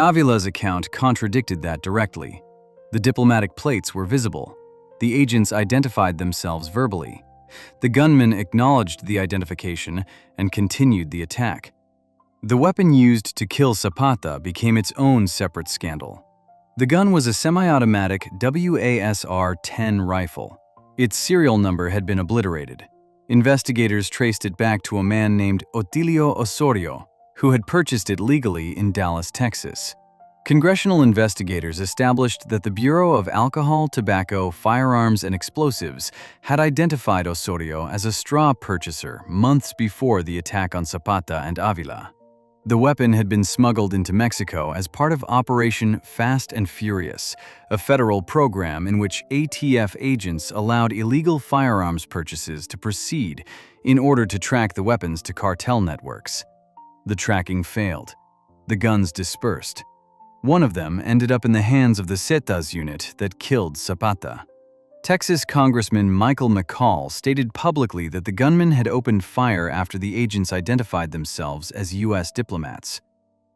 Speaker 2: Avila's account contradicted that directly. The diplomatic plates were visible. The agents identified themselves verbally. The gunmen acknowledged the identification and continued the attack. The weapon used to kill Zapata became its own separate scandal. The gun was a semi-automatic WASR-10 rifle. Its serial number had been obliterated. Investigators traced it back to a man named Otilio Osorio, who had purchased it legally in Dallas, Texas. Congressional investigators established that the Bureau of Alcohol, Tobacco, Firearms, and Explosives had identified Osorio as a straw purchaser months before the attack on Zapata and Avila. The weapon had been smuggled into Mexico as part of Operation Fast and Furious, a federal program in which ATF agents allowed illegal firearms purchases to proceed in order to track the weapons to cartel networks. The tracking failed. The guns dispersed. One of them ended up in the hands of the Zetas unit that killed Zapata. Texas Congressman Michael McCall stated publicly that the gunmen had opened fire after the agents identified themselves as U.S. diplomats.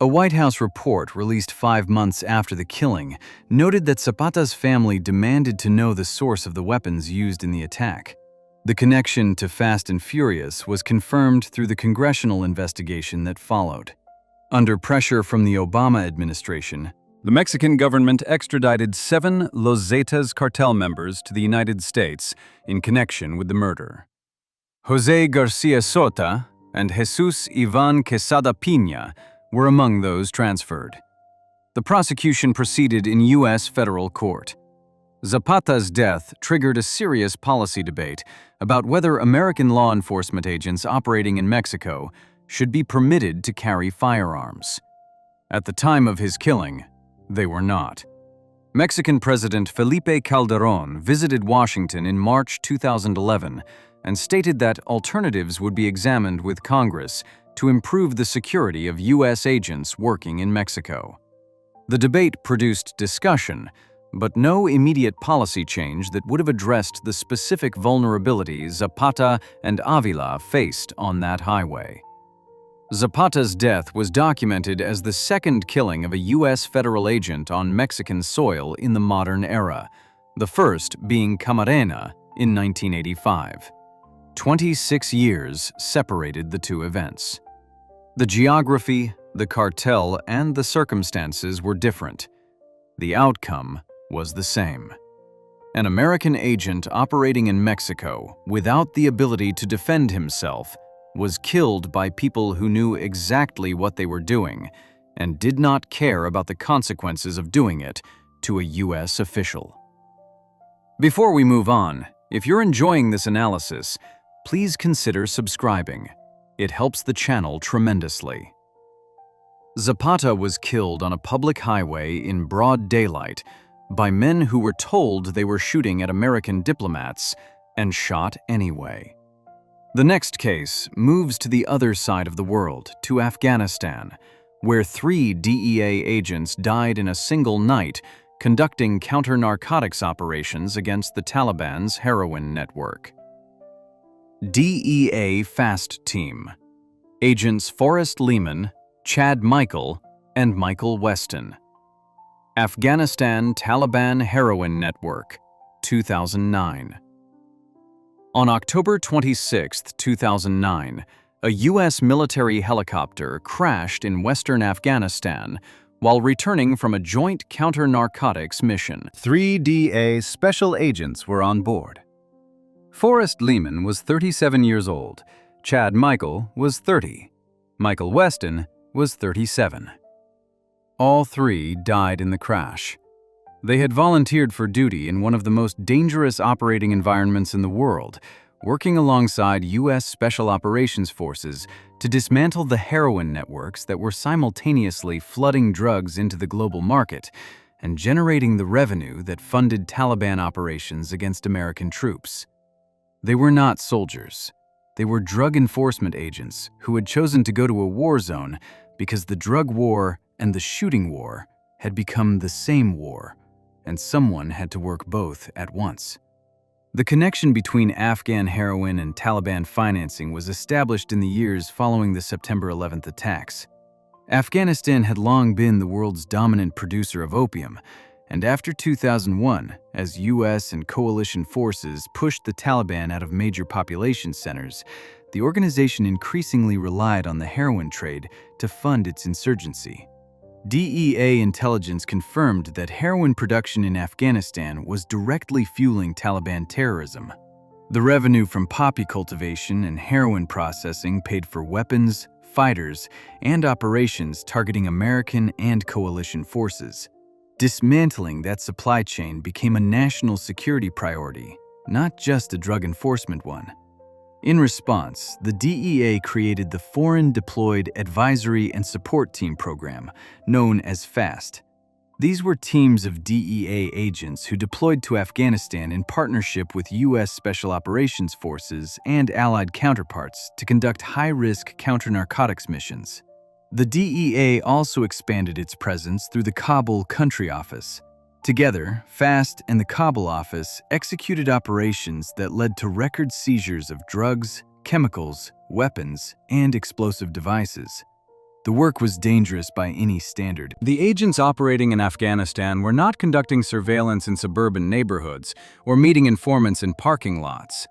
Speaker 2: A White House report released 5 months after the killing noted that Zapata's family demanded to know the source of the weapons used in the attack. The connection to Fast and Furious was confirmed through the congressional investigation that followed. Under pressure from the Obama administration, the Mexican government extradited 7 Los Zetas cartel members to the United States in connection with the murder. Jose Garcia Sota and Jesus Ivan Quesada Piña were among those transferred. The prosecution proceeded in U.S. federal court. Zapata's death triggered a serious policy debate about whether American law enforcement agents operating in Mexico should be permitted to carry firearms. At the time of his killing, they were not. Mexican President Felipe Calderón visited Washington in March 2011 and stated that alternatives would be examined with Congress to improve the security of U.S. agents working in Mexico. The debate produced discussion, but no immediate policy change that would have addressed the specific vulnerabilities Zapata and Avila faced on that highway. Zapata's death was documented as the second killing of a U.S. federal agent on Mexican soil in the modern era, the first being Camarena in 1985. 26 years separated the two events. The geography, the cartel, and the circumstances were different. The outcome was the same. An American agent operating in Mexico without the ability to defend himself was killed by people who knew exactly what they were doing and did not care about the consequences of doing it to a U.S. official. Before we move on, if you're enjoying this analysis, please consider subscribing. It helps the channel tremendously. Zapata was killed on a public highway in broad daylight by men who were told they were shooting at American diplomats and shot anyway. The next case moves to the other side of the world, to Afghanistan, where 3 DEA agents died in a single night conducting counter-narcotics operations against the Taliban's heroin network. DEA Fast Team. Agents Forrest Lehman, Chad Michael, and Michael Weston. Afghanistan Taliban Heroin Network, 2009. On October 26, 2009, a U.S. military helicopter crashed in western Afghanistan while returning from a joint counter-narcotics mission.
Speaker 1: 3 DEA special agents were on board. Forrest Lehman was 37 years old. Chad Michael was 30. Michael Weston was 37. All 3 died in the crash. They had volunteered for duty in one of the most dangerous operating environments in the world, working alongside U.S. Special Operations Forces to dismantle the heroin networks that were simultaneously flooding drugs into the global market and generating the revenue that funded Taliban operations against American troops. They were not soldiers. They were drug enforcement agents who had chosen to go to a war zone because the drug war and the shooting war had become the same war, and someone had to work both at once. The connection between Afghan heroin and Taliban financing was established in the years following the September 11th attacks. Afghanistan had long been the world's dominant producer of opium, and after 2001, as U.S. and coalition forces pushed the Taliban out of major population centers, the organization increasingly relied on the heroin trade to fund its insurgency. DEA intelligence confirmed that heroin production in Afghanistan was directly fueling Taliban terrorism. The revenue from poppy cultivation and heroin processing paid for weapons, fighters, and operations targeting American and coalition forces. Dismantling that supply chain became a national security priority, not just a drug enforcement one. In response, the DEA created the Foreign Deployed Advisory and Support Team program, known as FAST. These were teams of DEA agents who deployed to Afghanistan in partnership with U.S. Special Operations Forces and allied counterparts to conduct high-risk counter-narcotics missions. The DEA also expanded its presence through the Kabul Country Office. Together, FAST and the Kabul office executed operations that led to record seizures of drugs, chemicals, weapons, and explosive devices. The work was dangerous by any standard. The agents operating in Afghanistan were not conducting surveillance in suburban neighborhoods or meeting informants in parking lots.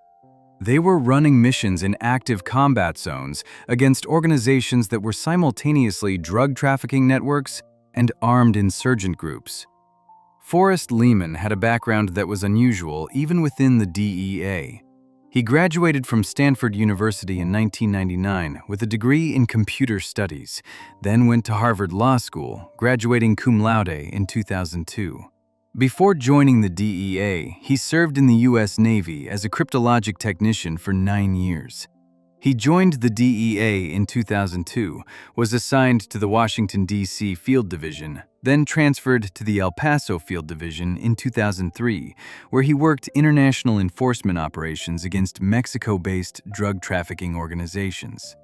Speaker 1: They were running missions in active combat zones against organizations that were simultaneously drug trafficking networks and armed insurgent groups. Forrest Lehman had a background that was unusual even within the DEA. He graduated from Stanford University in 1999 with a degree in computer studies, then went to Harvard Law School, graduating cum laude in 2002. Before joining the DEA, he served in the U.S. Navy as a cryptologic technician for 9 years. He joined the DEA in 2002, was assigned to the Washington, D.C. Field Division, then transferred to the El Paso Field Division in 2003, where he worked international enforcement operations against Mexico-based drug trafficking organizations.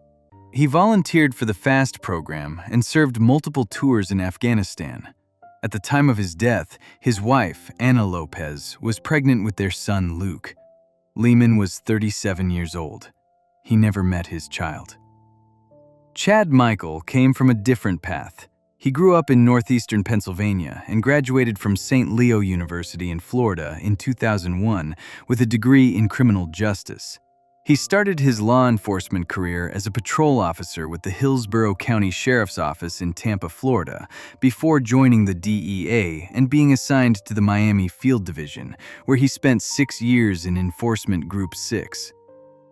Speaker 1: He volunteered for the FAST program and served multiple tours in Afghanistan. At the time of his death, his wife, Ana Lopez, was pregnant with their son, Luke. Lehman was 37 years old. He never met his child.
Speaker 2: Chad Michael came from a different path. He grew up in northeastern Pennsylvania and graduated from St. Leo University in Florida in 2001 with a degree in criminal justice. He started his law enforcement career as a patrol officer with the Hillsborough County Sheriff's Office in Tampa, Florida, before joining the DEA and being assigned to the Miami Field Division, where he spent 6 years in Enforcement Group 6.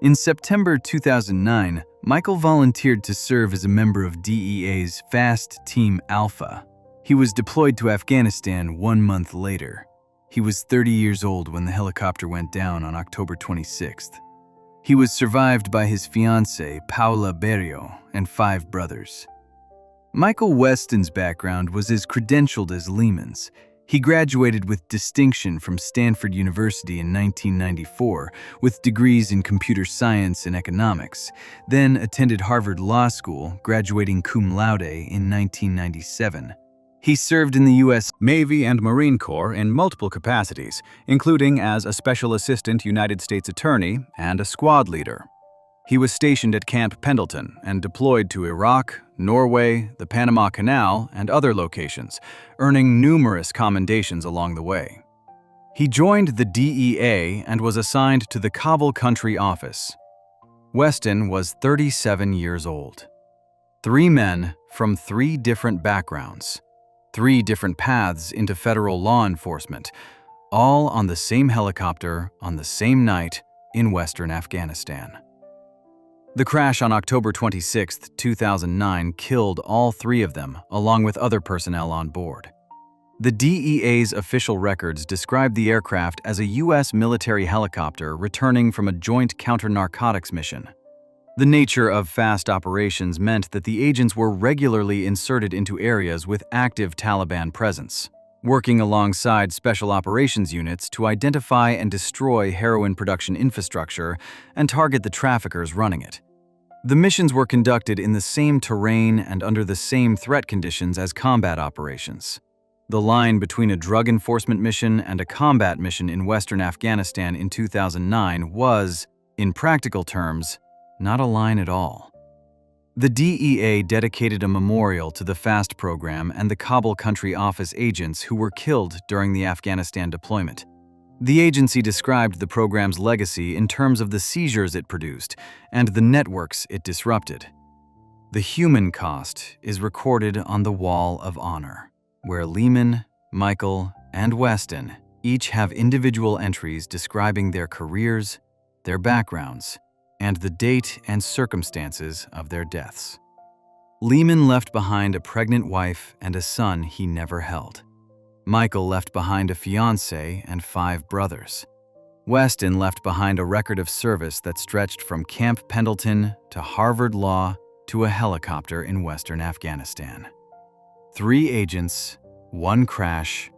Speaker 2: In September 2009, Michael volunteered to serve as a member of DEA's Fast Team Alpha. He was deployed to Afghanistan 1 month later. He was 30 years old when the helicopter went down on October 26th. He was survived by his fiancée, Paula Berrio, and 5 brothers. Michael Weston's background was as credentialed as Lehman's. He graduated with distinction from Stanford University in 1994 with degrees in computer science and economics, then attended Harvard Law School, graduating cum laude in 1997. He served in the U.S.
Speaker 1: Navy and Marine Corps in multiple capacities, including as a Special Assistant United States Attorney and a squad leader. He was stationed at Camp Pendleton and deployed to Iraq, Norway, the Panama Canal, and other locations, earning numerous commendations along the way. He joined the DEA and was assigned to the Kabul Country Office. Weston was 37 years old. 3 men from 3 different backgrounds. 3 different paths into federal law enforcement, all on the same helicopter on the same night in western Afghanistan. The crash on October 26, 2009 killed all 3 of them, along with other personnel on board. The DEA's official records describe the aircraft as a U.S. military helicopter returning from a joint counter-narcotics mission. The nature of fast operations meant that the agents were regularly inserted into areas with active Taliban presence, working alongside special operations units to identify and destroy heroin production infrastructure and target the traffickers running it. The missions were conducted in the same terrain and under the same threat conditions as combat operations. The line between a drug enforcement mission and a combat mission in western Afghanistan in 2009 was, in practical terms, not a line at all. The DEA dedicated a memorial to the FAST program and the Kabul Country Office agents who were killed during the Afghanistan deployment. The agency described the program's legacy in terms of the seizures it produced and the networks it disrupted. The human cost is recorded on the Wall of Honor, where Lehman, Michael, and Weston each have individual entries describing their careers, their backgrounds, and the date and circumstances of their deaths. Lehman left behind a pregnant wife and a son he never held. Michael left behind a fiancée and 5 brothers. Weston left behind a record of service that stretched from Camp Pendleton to Harvard Law to a helicopter in western Afghanistan. 3 agents, 1 crash,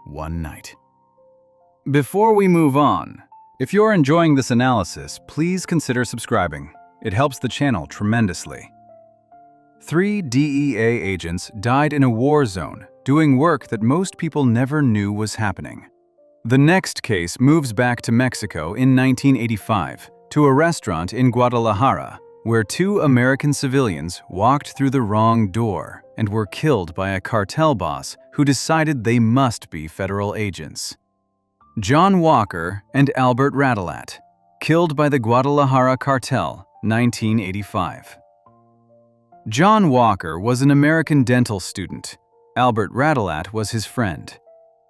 Speaker 1: 1 night. Before we move on, if you're enjoying this analysis, please consider subscribing. It helps the channel tremendously. 3 DEA agents died in a war zone, doing work that most people never knew was happening. The next case moves back to Mexico in 1985, to a restaurant in Guadalajara, where 2 American civilians walked through the wrong door and were killed by a cartel boss who decided they must be federal agents. John Walker and Albert Rattlat, killed by the Guadalajara Cartel, 1985. John Walker was an American dental student. Albert Rattlat was his friend.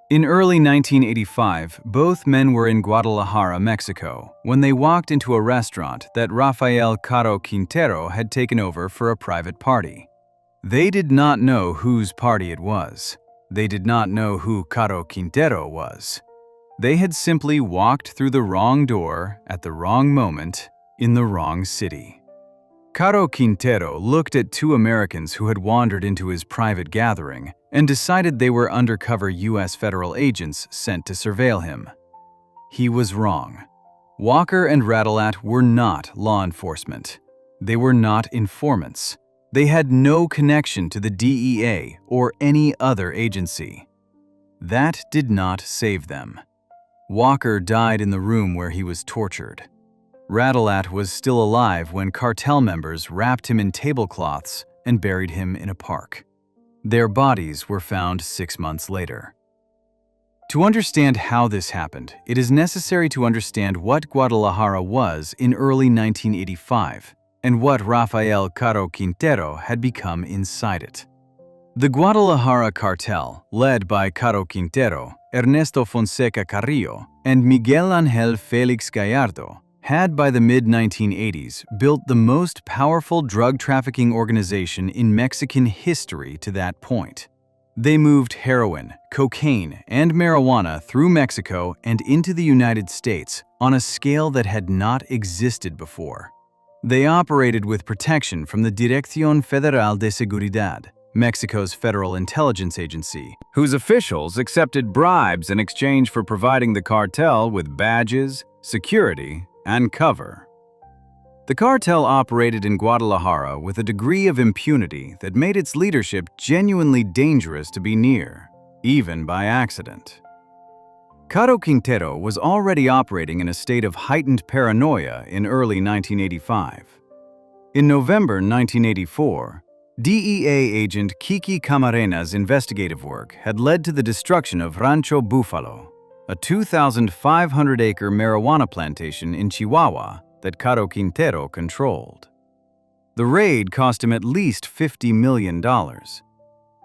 Speaker 1: In early 1985, both men were in Guadalajara, Mexico, when they walked into a restaurant that Rafael Caro Quintero had taken over for a private party. They did not know whose party it was. They did not know who Caro Quintero was. They had simply walked through the wrong door at the wrong moment in the wrong city. Caro Quintero looked at 2 Americans who had wandered into his private gathering and decided they were undercover U.S. federal agents sent to surveil him. He was wrong. Walker and Rattlat were not law enforcement. They were not informants. They had no connection to the DEA or any other agency. That did not save them. Walker died in the room where he was tortured.
Speaker 2: Rattlat was still alive when cartel members wrapped him in tablecloths and buried him in a park. Their bodies were found 6 months later. To understand how this happened, it is necessary to understand what Guadalajara was in early 1985 and what Rafael Caro Quintero had become inside it. The Guadalajara cartel, led by Caro Quintero, Ernesto Fonseca Carrillo, and Miguel Ángel Félix Gallardo, had by the mid-1980s built the most powerful drug trafficking organization in Mexican history to that point. They moved heroin, cocaine, and marijuana through Mexico and into the United States on a scale that had not existed before. They operated with protection from the Dirección Federal de Seguridad, Mexico's federal intelligence agency,
Speaker 1: whose officials accepted bribes in exchange for providing the cartel with badges, security, and cover. The cartel operated in Guadalajara with a degree of impunity that made its leadership genuinely dangerous to be near, even by accident. Caro Quintero was already operating in a state of heightened paranoia in early 1985. In November 1984, DEA agent Kiki Camarena's investigative work had led to the destruction of Rancho Búfalo, a 2,500-acre marijuana plantation in Chihuahua that Caro Quintero controlled. The raid cost him at least $50 million.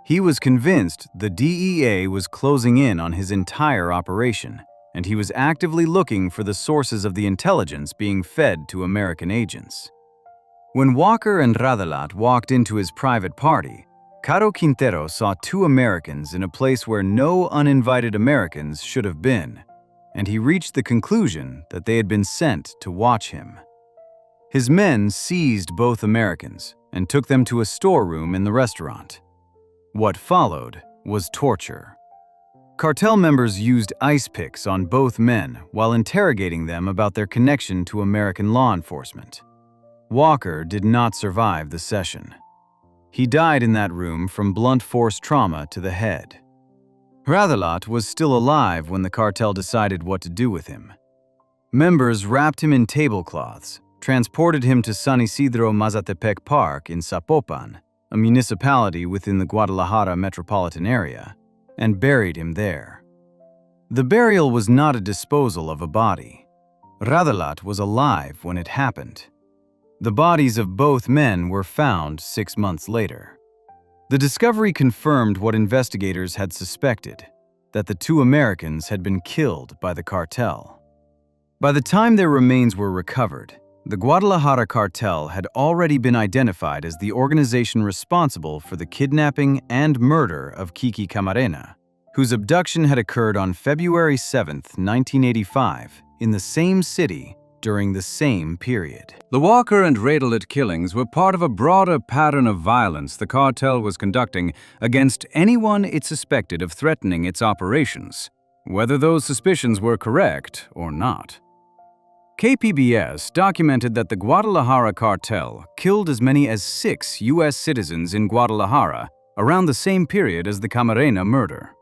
Speaker 1: He was convinced the DEA was closing in on his entire operation, and he was actively looking for the sources of the intelligence being fed to American agents. When Walker and Rattlat walked into his private party, Caro Quintero saw 2 Americans in a place where no uninvited Americans should have been, and he reached the conclusion that they had been sent to watch him. His men seized both Americans and took them to a storeroom in the restaurant. What followed was torture. Cartel members used ice picks on both men while interrogating them about their connection to American law enforcement. Walker did not survive the session. He died in that room from blunt force trauma to the head. Rattlat was still alive when the cartel decided what to do with him. Members wrapped him in tablecloths, transported him to San Isidro Mazatepec Park in Zapopan, a municipality within the Guadalajara metropolitan area, and buried him there. The burial was not a disposal of a body. Rattlat was alive when it happened. The bodies of both men were found 6 months later. The discovery confirmed what investigators had suspected, that the 2 Americans had been killed by the cartel. By the time their remains were recovered, the Guadalajara cartel had already been identified as the organization responsible for the kidnapping and murder of Kiki Camarena, whose abduction had occurred on February 7, 1985, in the same city during the same period. The Walker and Rattlat killings were part of a broader pattern of violence the cartel was conducting against anyone it suspected of threatening its operations, whether those suspicions were correct or not. KPBS documented that the Guadalajara cartel killed as many as 6 U.S. citizens in Guadalajara around the same period as the Camarena murder.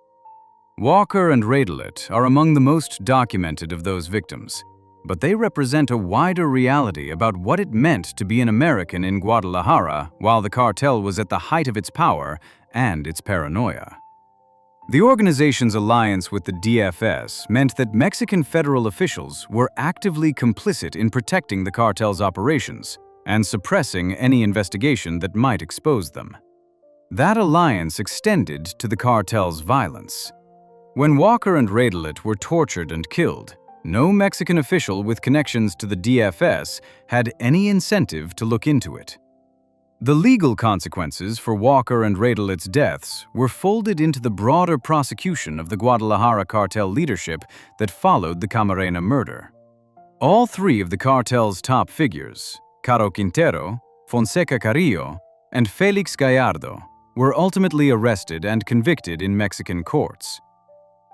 Speaker 1: Walker and Rattlat are among the most documented of those victims, but they represent a wider reality about what it meant to be an American in Guadalajara while the cartel was at the height of its power and its paranoia. The organization's alliance with the DFS meant that Mexican federal officials were actively complicit in protecting the cartel's operations and suppressing any investigation that might expose them. That alliance extended to the cartel's violence. When Walker and Rattlat were tortured and killed, no Mexican official with connections to the DFS had any incentive to look into it. The legal consequences for Walker and Rattlat's deaths were folded into the broader prosecution of the Guadalajara cartel leadership that followed the Camarena murder. All 3 of the cartel's top figures, Caro Quintero, Fonseca Carrillo, and Félix Gallardo, were ultimately arrested and convicted in Mexican courts.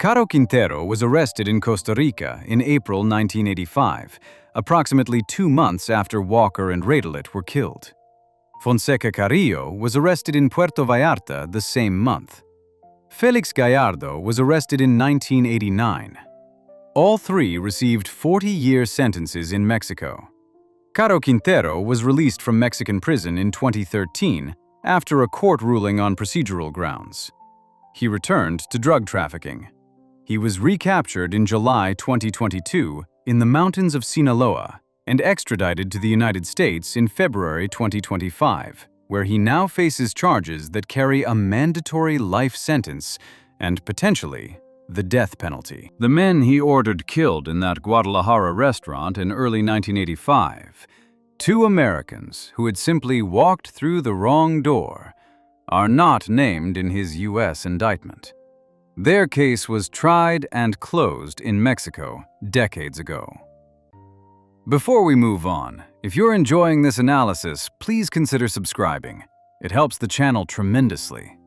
Speaker 1: Caro Quintero was arrested in Costa Rica in April 1985, approximately 2 months after Walker and Rattlat were killed. Fonseca Carrillo was arrested in Puerto Vallarta the same month. Félix Gallardo was arrested in 1989. All 3 received 40-year sentences in Mexico,
Speaker 2: Caro Quintero was released from Mexican prison in 2013 after a court ruling on procedural grounds. He returned to drug trafficking. He was recaptured in July 2022 in the mountains of Sinaloa and extradited to the United States in February 2025, where he now faces charges that carry a mandatory life sentence and potentially the death penalty. The men he ordered killed in that Guadalajara restaurant in early 1985, two Americans who had simply walked through the wrong door, are not named in his U.S. indictment. Their case was tried and closed in Mexico decades ago. Before we move on, if you're enjoying this analysis, please consider subscribing. It helps the channel tremendously.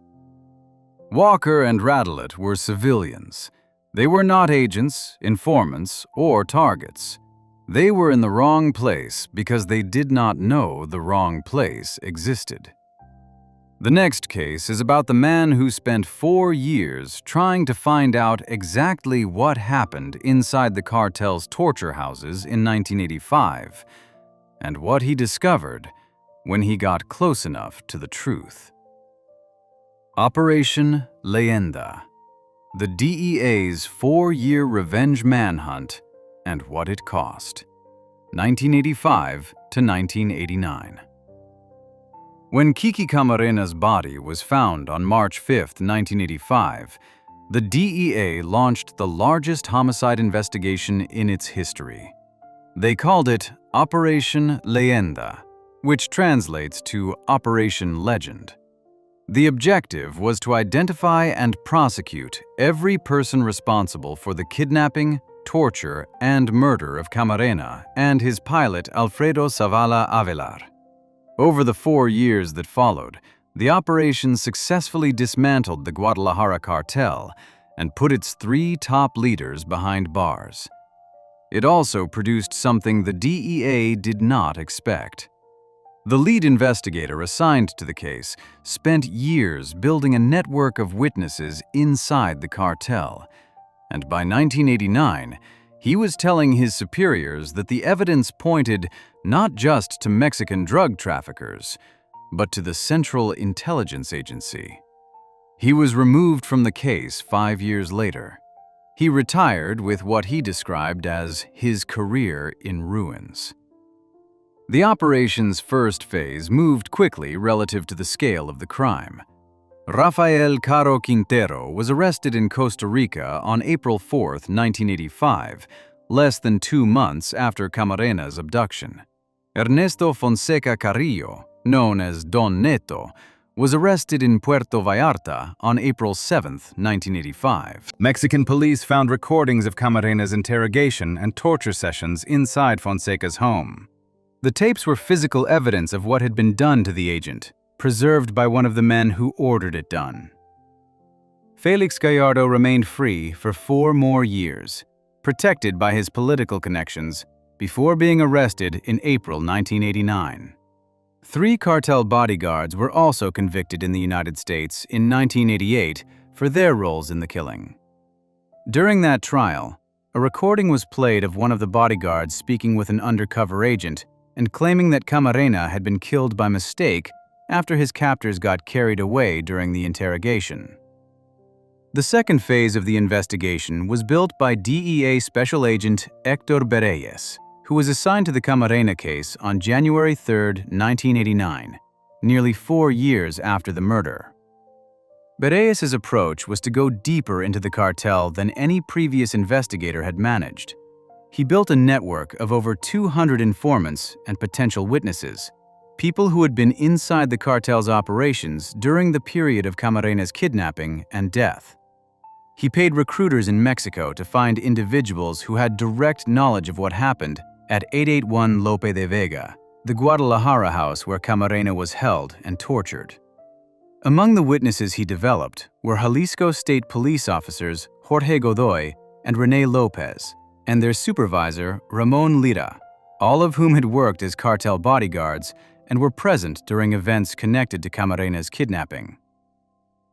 Speaker 2: Walker and Radelet were civilians. They were not agents, informants, or targets. They were in the wrong place because they did not know the wrong place existed. The next case is about the man who spent 4 years trying to find out exactly what happened inside the cartel's torture houses in 1985, and what he discovered when he got close enough to the truth. Operation Leyenda, the DEA's 4-year revenge manhunt and what it cost, 1985 to 1989. When Kiki Camarena's body was found on March 5, 1985, the DEA launched the largest homicide investigation in its history. They called it Operation Leyenda, which translates to Operation Legend. The objective was to identify and prosecute every person responsible for the kidnapping, torture, and murder of Camarena and his pilot Alfredo Zavala Avelar. Over the 4 years that followed, the operation successfully dismantled the Guadalajara cartel and put its 3 top leaders behind bars. It also produced something the DEA did not expect. The lead investigator assigned to the case spent years building a network of witnesses inside the cartel, and by 1989, he was telling his superiors that the evidence pointed not just to Mexican drug traffickers, but to the Central Intelligence Agency. He was removed from the case 5 years later. He retired with what he described as his career in ruins. The operation's first phase moved quickly relative to the scale of the crime. Rafael Caro Quintero was arrested in Costa Rica on April 4, 1985, less than 2 months after Camarena's abduction. Ernesto Fonseca Carrillo, known as Don Neto, was arrested in Puerto Vallarta on April 7, 1985. Mexican police found recordings of Camarena's interrogation and torture sessions inside Fonseca's home. The tapes were physical evidence of what had been done to the agent, preserved by one of the men who ordered it done. Felix Gallardo remained free for 4 more years, protected by his political connections, before being arrested in April 1989. 3 cartel bodyguards were also convicted in the United States in 1988 for their roles in the killing. During that trial, a recording was played of one of the bodyguards speaking with an undercover agent and claiming that Camarena had been killed by mistake after his captors got carried away during the interrogation. The second phase of the investigation was built by DEA Special Agent Héctor Bereyes, who was assigned to the Camarena case on January 3, 1989, nearly 4 years after the murder. Bereyes' approach was to go deeper into the cartel than any previous investigator had managed. He built a network of over 200 informants and potential witnesses, people who had been inside the cartel's operations during the period of Camarena's kidnapping and death. He paid recruiters in Mexico to find individuals who had direct knowledge of what happened at 881 Lope de Vega, the Guadalajara house where Camarena was held and tortured. Among the witnesses he developed were Jalisco State Police officers Jorge Godoy and Rene Lopez, and their supervisor Ramon Lira, all of whom had worked as cartel bodyguards and were present during events connected to Camarena's kidnapping.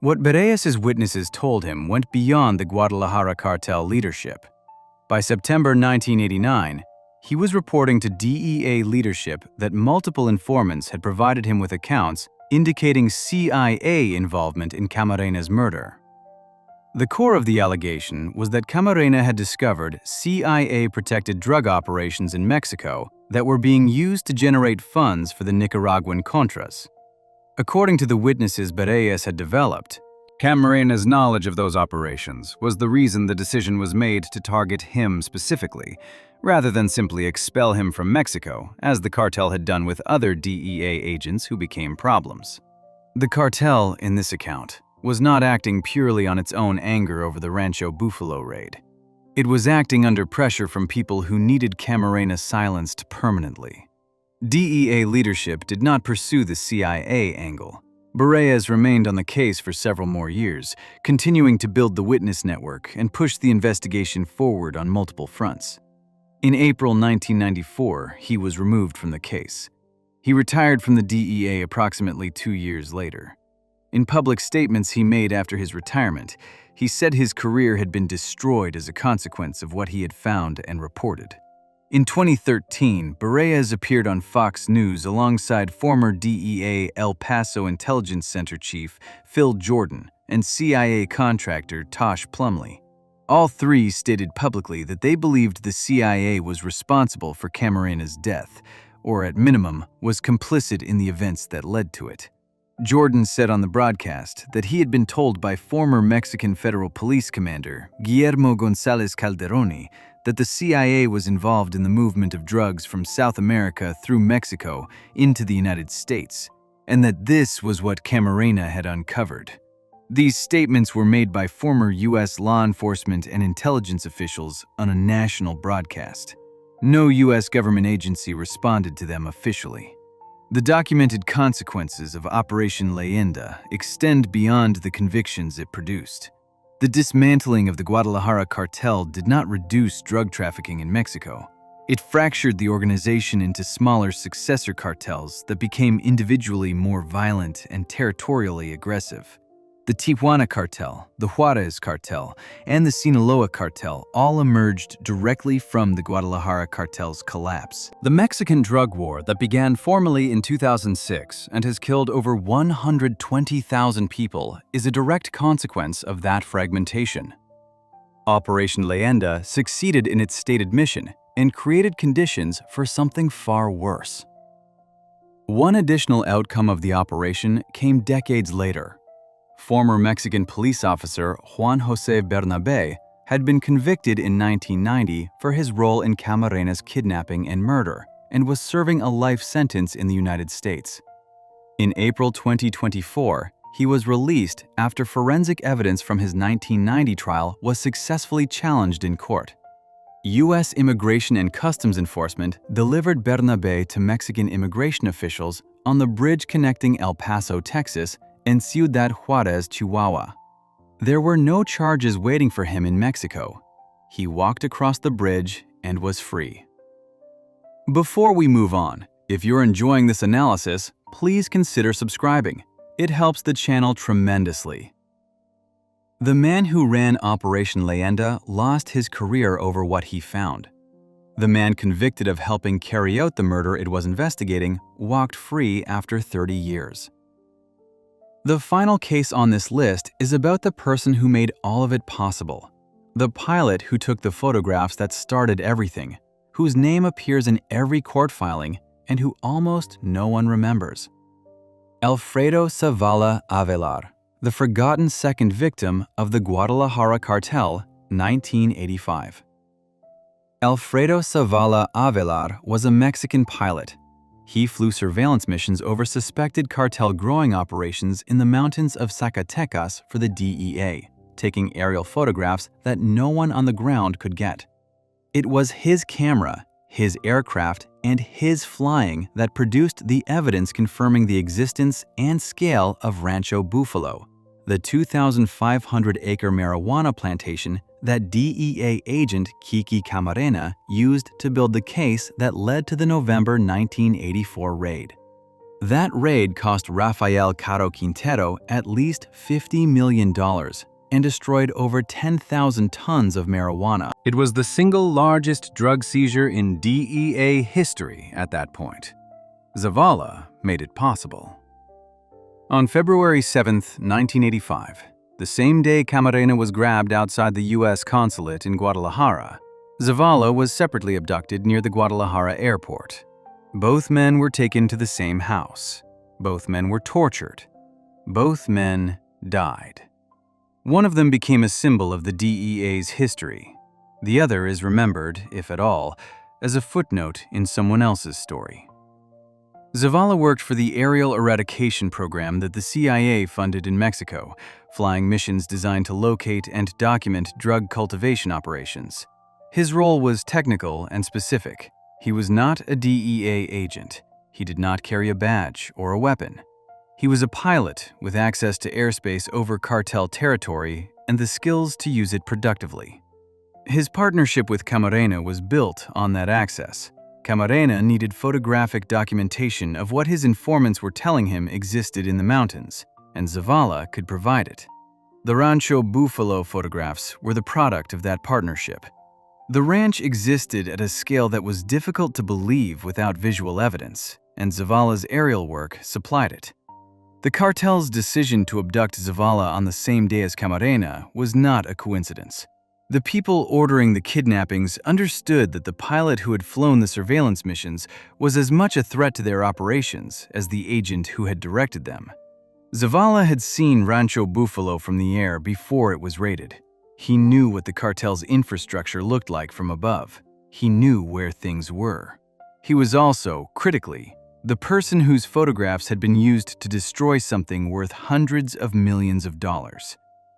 Speaker 2: What Bereyes' witnesses told him went beyond the Guadalajara cartel leadership. By September 1989, He was reporting to DEA leadership that multiple informants had provided him with accounts indicating CIA involvement in Camarena's murder. The core of the allegation was that Camarena had discovered CIA-protected drug operations in Mexico that were being used to generate funds for the Nicaraguan Contras. According to the witnesses Bareillas had developed, Camarena's knowledge of those operations was the reason the decision was made to target him specifically, rather than simply expel him from Mexico, as the cartel had done with other DEA agents who became problems. The cartel, in this account, was not acting purely on its own anger over the Rancho Buffalo raid. It was acting under pressure from people who needed Camarena silenced permanently. DEA leadership did not pursue the CIA angle. Bareillas remained on the case for several more years, continuing to build the witness network and push the investigation forward on multiple fronts. In April 1994, he was removed from the case. He retired from the DEA approximately 2 years later. In public statements he made after his retirement, he said his career had been destroyed as a consequence of what he had found and reported. In 2013, Bareillas appeared on Fox News alongside former DEA El Paso Intelligence Center Chief Phil Jordan and CIA contractor Tosh Plumlee. All three stated publicly that they believed the CIA was responsible for Camarena's death, or at minimum, was complicit in the events that led to it. Jordan said on the broadcast that he had been told by former Mexican Federal Police Commander Guillermo González Calderoni that the CIA was involved in the movement of drugs from South America through Mexico into the United States, and that this was what Camarena had uncovered. These statements were made by former U.S. law enforcement and intelligence officials on a national broadcast. No U.S. government agency responded to them officially. The documented consequences of Operation Leyenda extend beyond the convictions it produced. The dismantling of the Guadalajara cartel did not reduce drug trafficking in Mexico. It fractured the organization into smaller successor cartels that became individually more violent and territorially aggressive. The Tijuana cartel, the Juarez cartel, and the Sinaloa cartel all emerged directly from the Guadalajara cartel's collapse.
Speaker 1: The Mexican drug war that began formally in 2006 and has killed over 120,000 people is a direct consequence of that fragmentation. Operation Leyenda succeeded in its stated mission and created conditions for something far worse. One additional outcome of the operation came decades later. Former Mexican police officer Juan José Bernabe had been convicted in 1990 for his role in Camarena's kidnapping and murder and was serving a life sentence in the United States. In April 2024, he was released after forensic evidence from his 1990 trial was successfully challenged in court. U.S. Immigration and Customs Enforcement delivered Bernabe to Mexican immigration officials on the bridge connecting El Paso, Texas, and Ciudad Juarez, Chihuahua. There were no charges waiting for him in Mexico. He walked across the bridge and was free. Before we move on, if you're enjoying this analysis, please consider subscribing. It helps the channel tremendously. The man who ran Operation Leyenda lost his career over what he found. The man convicted of helping carry out the murder it was investigating walked free after 30 years. The final case on this list is about the person who made all of it possible. The pilot who took the photographs that started everything, whose name appears in every court filing and who almost no one remembers. Alfredo Zavala Avelar, the forgotten second victim of the Guadalajara cartel, 1985. Alfredo Zavala Avelar was a Mexican pilot. He flew surveillance missions over suspected cartel growing operations in the mountains of Zacatecas for the DEA, taking aerial photographs that no one on the ground could get. It was his camera, his aircraft, and his flying that produced the evidence confirming the existence and scale of Rancho Buffalo, the 2,500-acre marijuana plantation that DEA agent Kiki Camarena used to build the case that led to the November 1984 raid. That raid cost Rafael Caro Quintero at least $50 million and destroyed over 10,000 tons of marijuana.
Speaker 2: It was the single largest drug seizure in DEA history at that point. Zavala made it possible. On February 7, 1985, the same day Camarena was grabbed outside the U.S. consulate in Guadalajara, Zavala was separately abducted near the Guadalajara airport. Both men were taken to the same house. Both men were tortured. Both men died. One of them became a symbol of the DEA's history. The other is remembered, if at all, as a footnote in someone else's story. Zavala worked for the aerial eradication program that the CIA funded in Mexico, flying missions designed to locate and document drug cultivation operations. His role was technical and specific. He was not a DEA agent. He did not carry a badge or a weapon. He was a pilot with access to airspace over cartel territory and the skills to use it productively. His partnership with Camarena was built on that access. Camarena needed photographic documentation of what his informants were telling him existed in the mountains, and Zavala could provide it. The Rancho Buffalo photographs were the product of that partnership. The ranch existed at a scale that was difficult to believe without visual evidence, and Zavala's aerial work supplied it. The cartel's decision to abduct Zavala on the same day as Camarena was not a coincidence. The people ordering the kidnappings understood that the pilot who had flown the surveillance missions was as much a threat to their operations as the agent who had directed them. Zavala had seen Rancho Buffalo from the air before it was raided. He knew what the cartel's infrastructure looked like from above. He knew where things were. He was also, critically, the person whose photographs had been used to destroy something worth hundreds of millions of dollars.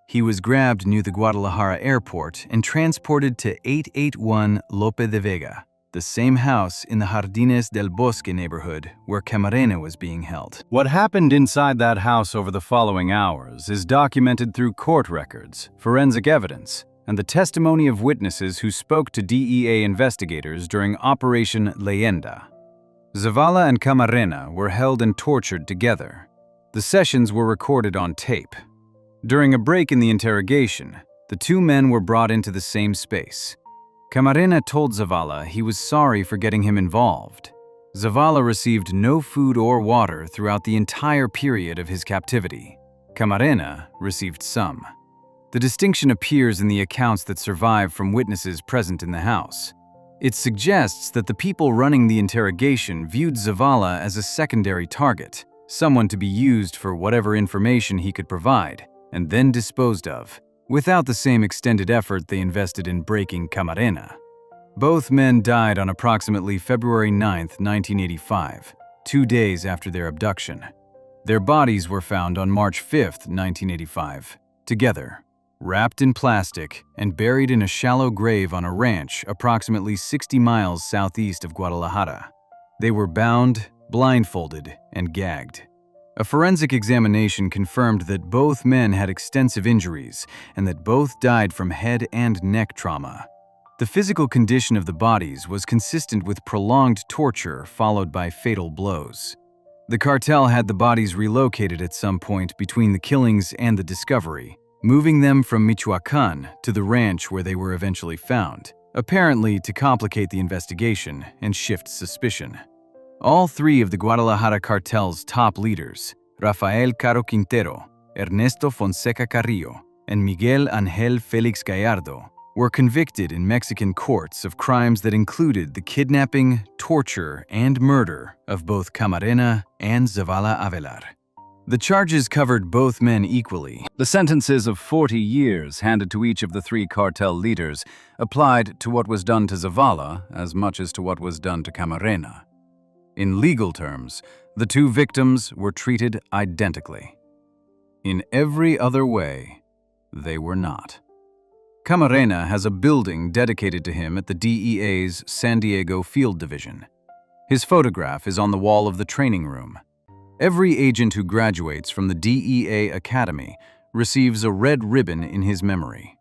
Speaker 2: He was grabbed near the Guadalajara airport and transported to 881 Lope de Vega, the same house in the Jardines del Bosque neighborhood where Camarena was being held. What happened inside that house over the following hours is documented through court records, forensic evidence, and the testimony of witnesses who spoke to DEA investigators during Operation Leyenda. Zavala and Camarena were held and tortured together. The sessions were recorded on tape. During a break in the interrogation, the two men were brought into the same space. Camarena told Zavala he was sorry for getting him involved. Zavala received no food or water throughout the entire period of his captivity. Camarena received some. The distinction appears in the accounts that survive from witnesses present in the house. It suggests that the people running the interrogation viewed Zavala as a secondary target, someone to be used for whatever information he could provide, and then disposed of, without the same extended effort they invested in breaking Camarena. Both men died on approximately February 9, 1985, 2 days after their abduction. Their bodies were found on March 5, 1985, together, wrapped in plastic and buried in a shallow grave on a ranch approximately 60 miles southeast of Guadalajara. They were bound, blindfolded, and gagged. A forensic examination confirmed that both men had extensive injuries and that both died from head and neck trauma. The physical condition of the bodies was consistent with prolonged torture followed by fatal blows. The cartel had the bodies relocated at some point between the killings and the discovery, moving them from Michoacán to the ranch where they were eventually found, apparently to complicate the investigation and shift suspicion. All three of the Guadalajara cartel's top leaders, Rafael Caro Quintero, Ernesto Fonseca Carrillo, and Miguel Ángel Félix Gallardo, were convicted in Mexican courts of crimes that included the kidnapping, torture, and murder of both Camarena and Zavala Avelar. The charges covered both men equally. The sentences of 40 years handed to each of the three cartel leaders applied to what was done to Zavala as much as to what was done to Camarena. In legal terms, the two victims were treated identically. In every other way, they were not. Camarena has a building dedicated to him at the DEA's San Diego Field Division. His photograph is on the wall of the training room. Every agent who graduates from the DEA Academy receives a red ribbon in his memory.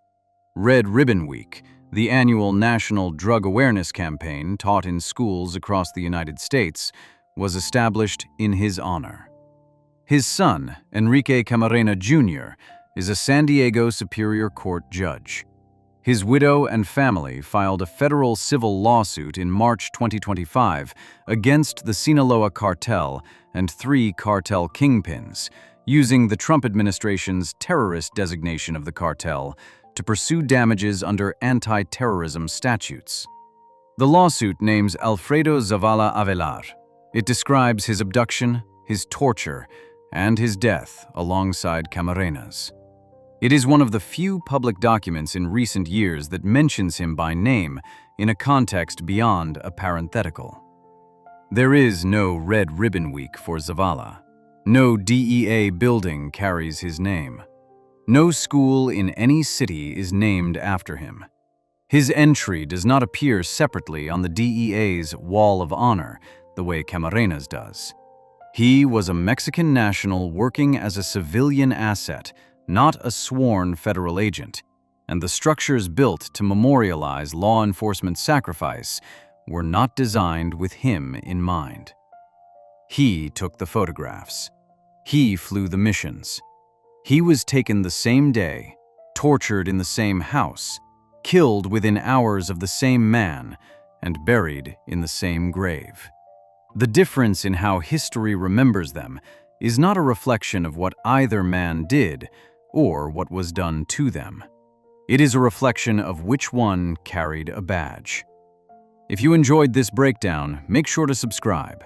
Speaker 2: Red Ribbon Week, the annual national drug awareness campaign taught in schools across the United States, was established in his honor. His son, Enrique Camarena Jr., is a San Diego Superior Court judge. His widow and family filed a federal civil lawsuit in March 2025 against the Sinaloa cartel and 3 cartel kingpins, using the Trump administration's terrorist designation of the cartel to pursue damages under anti-terrorism statutes. The lawsuit names Alfredo Zavala Avelar. It describes his abduction, his torture, and his death alongside Camarena's. It is one of the few public documents in recent years that mentions him by name in a context beyond a parenthetical. There is no Red Ribbon Week for Zavala. No DEA building carries his name. No school in any city is named after him. His entry does not appear separately on the DEA's Wall of Honor, the way Camarena's does. He was a Mexican national working as a civilian asset, not a sworn federal agent, and the structures built to memorialize law enforcement sacrifice were not designed with him in mind. He took the photographs. He flew the missions. He was taken the same day, tortured in the same house, killed within hours of the same man, and buried in the same grave. The difference in how history remembers them is not a reflection of what either man did or what was done to them. It is a reflection of which one carried a badge. If you enjoyed this breakdown, make sure to subscribe.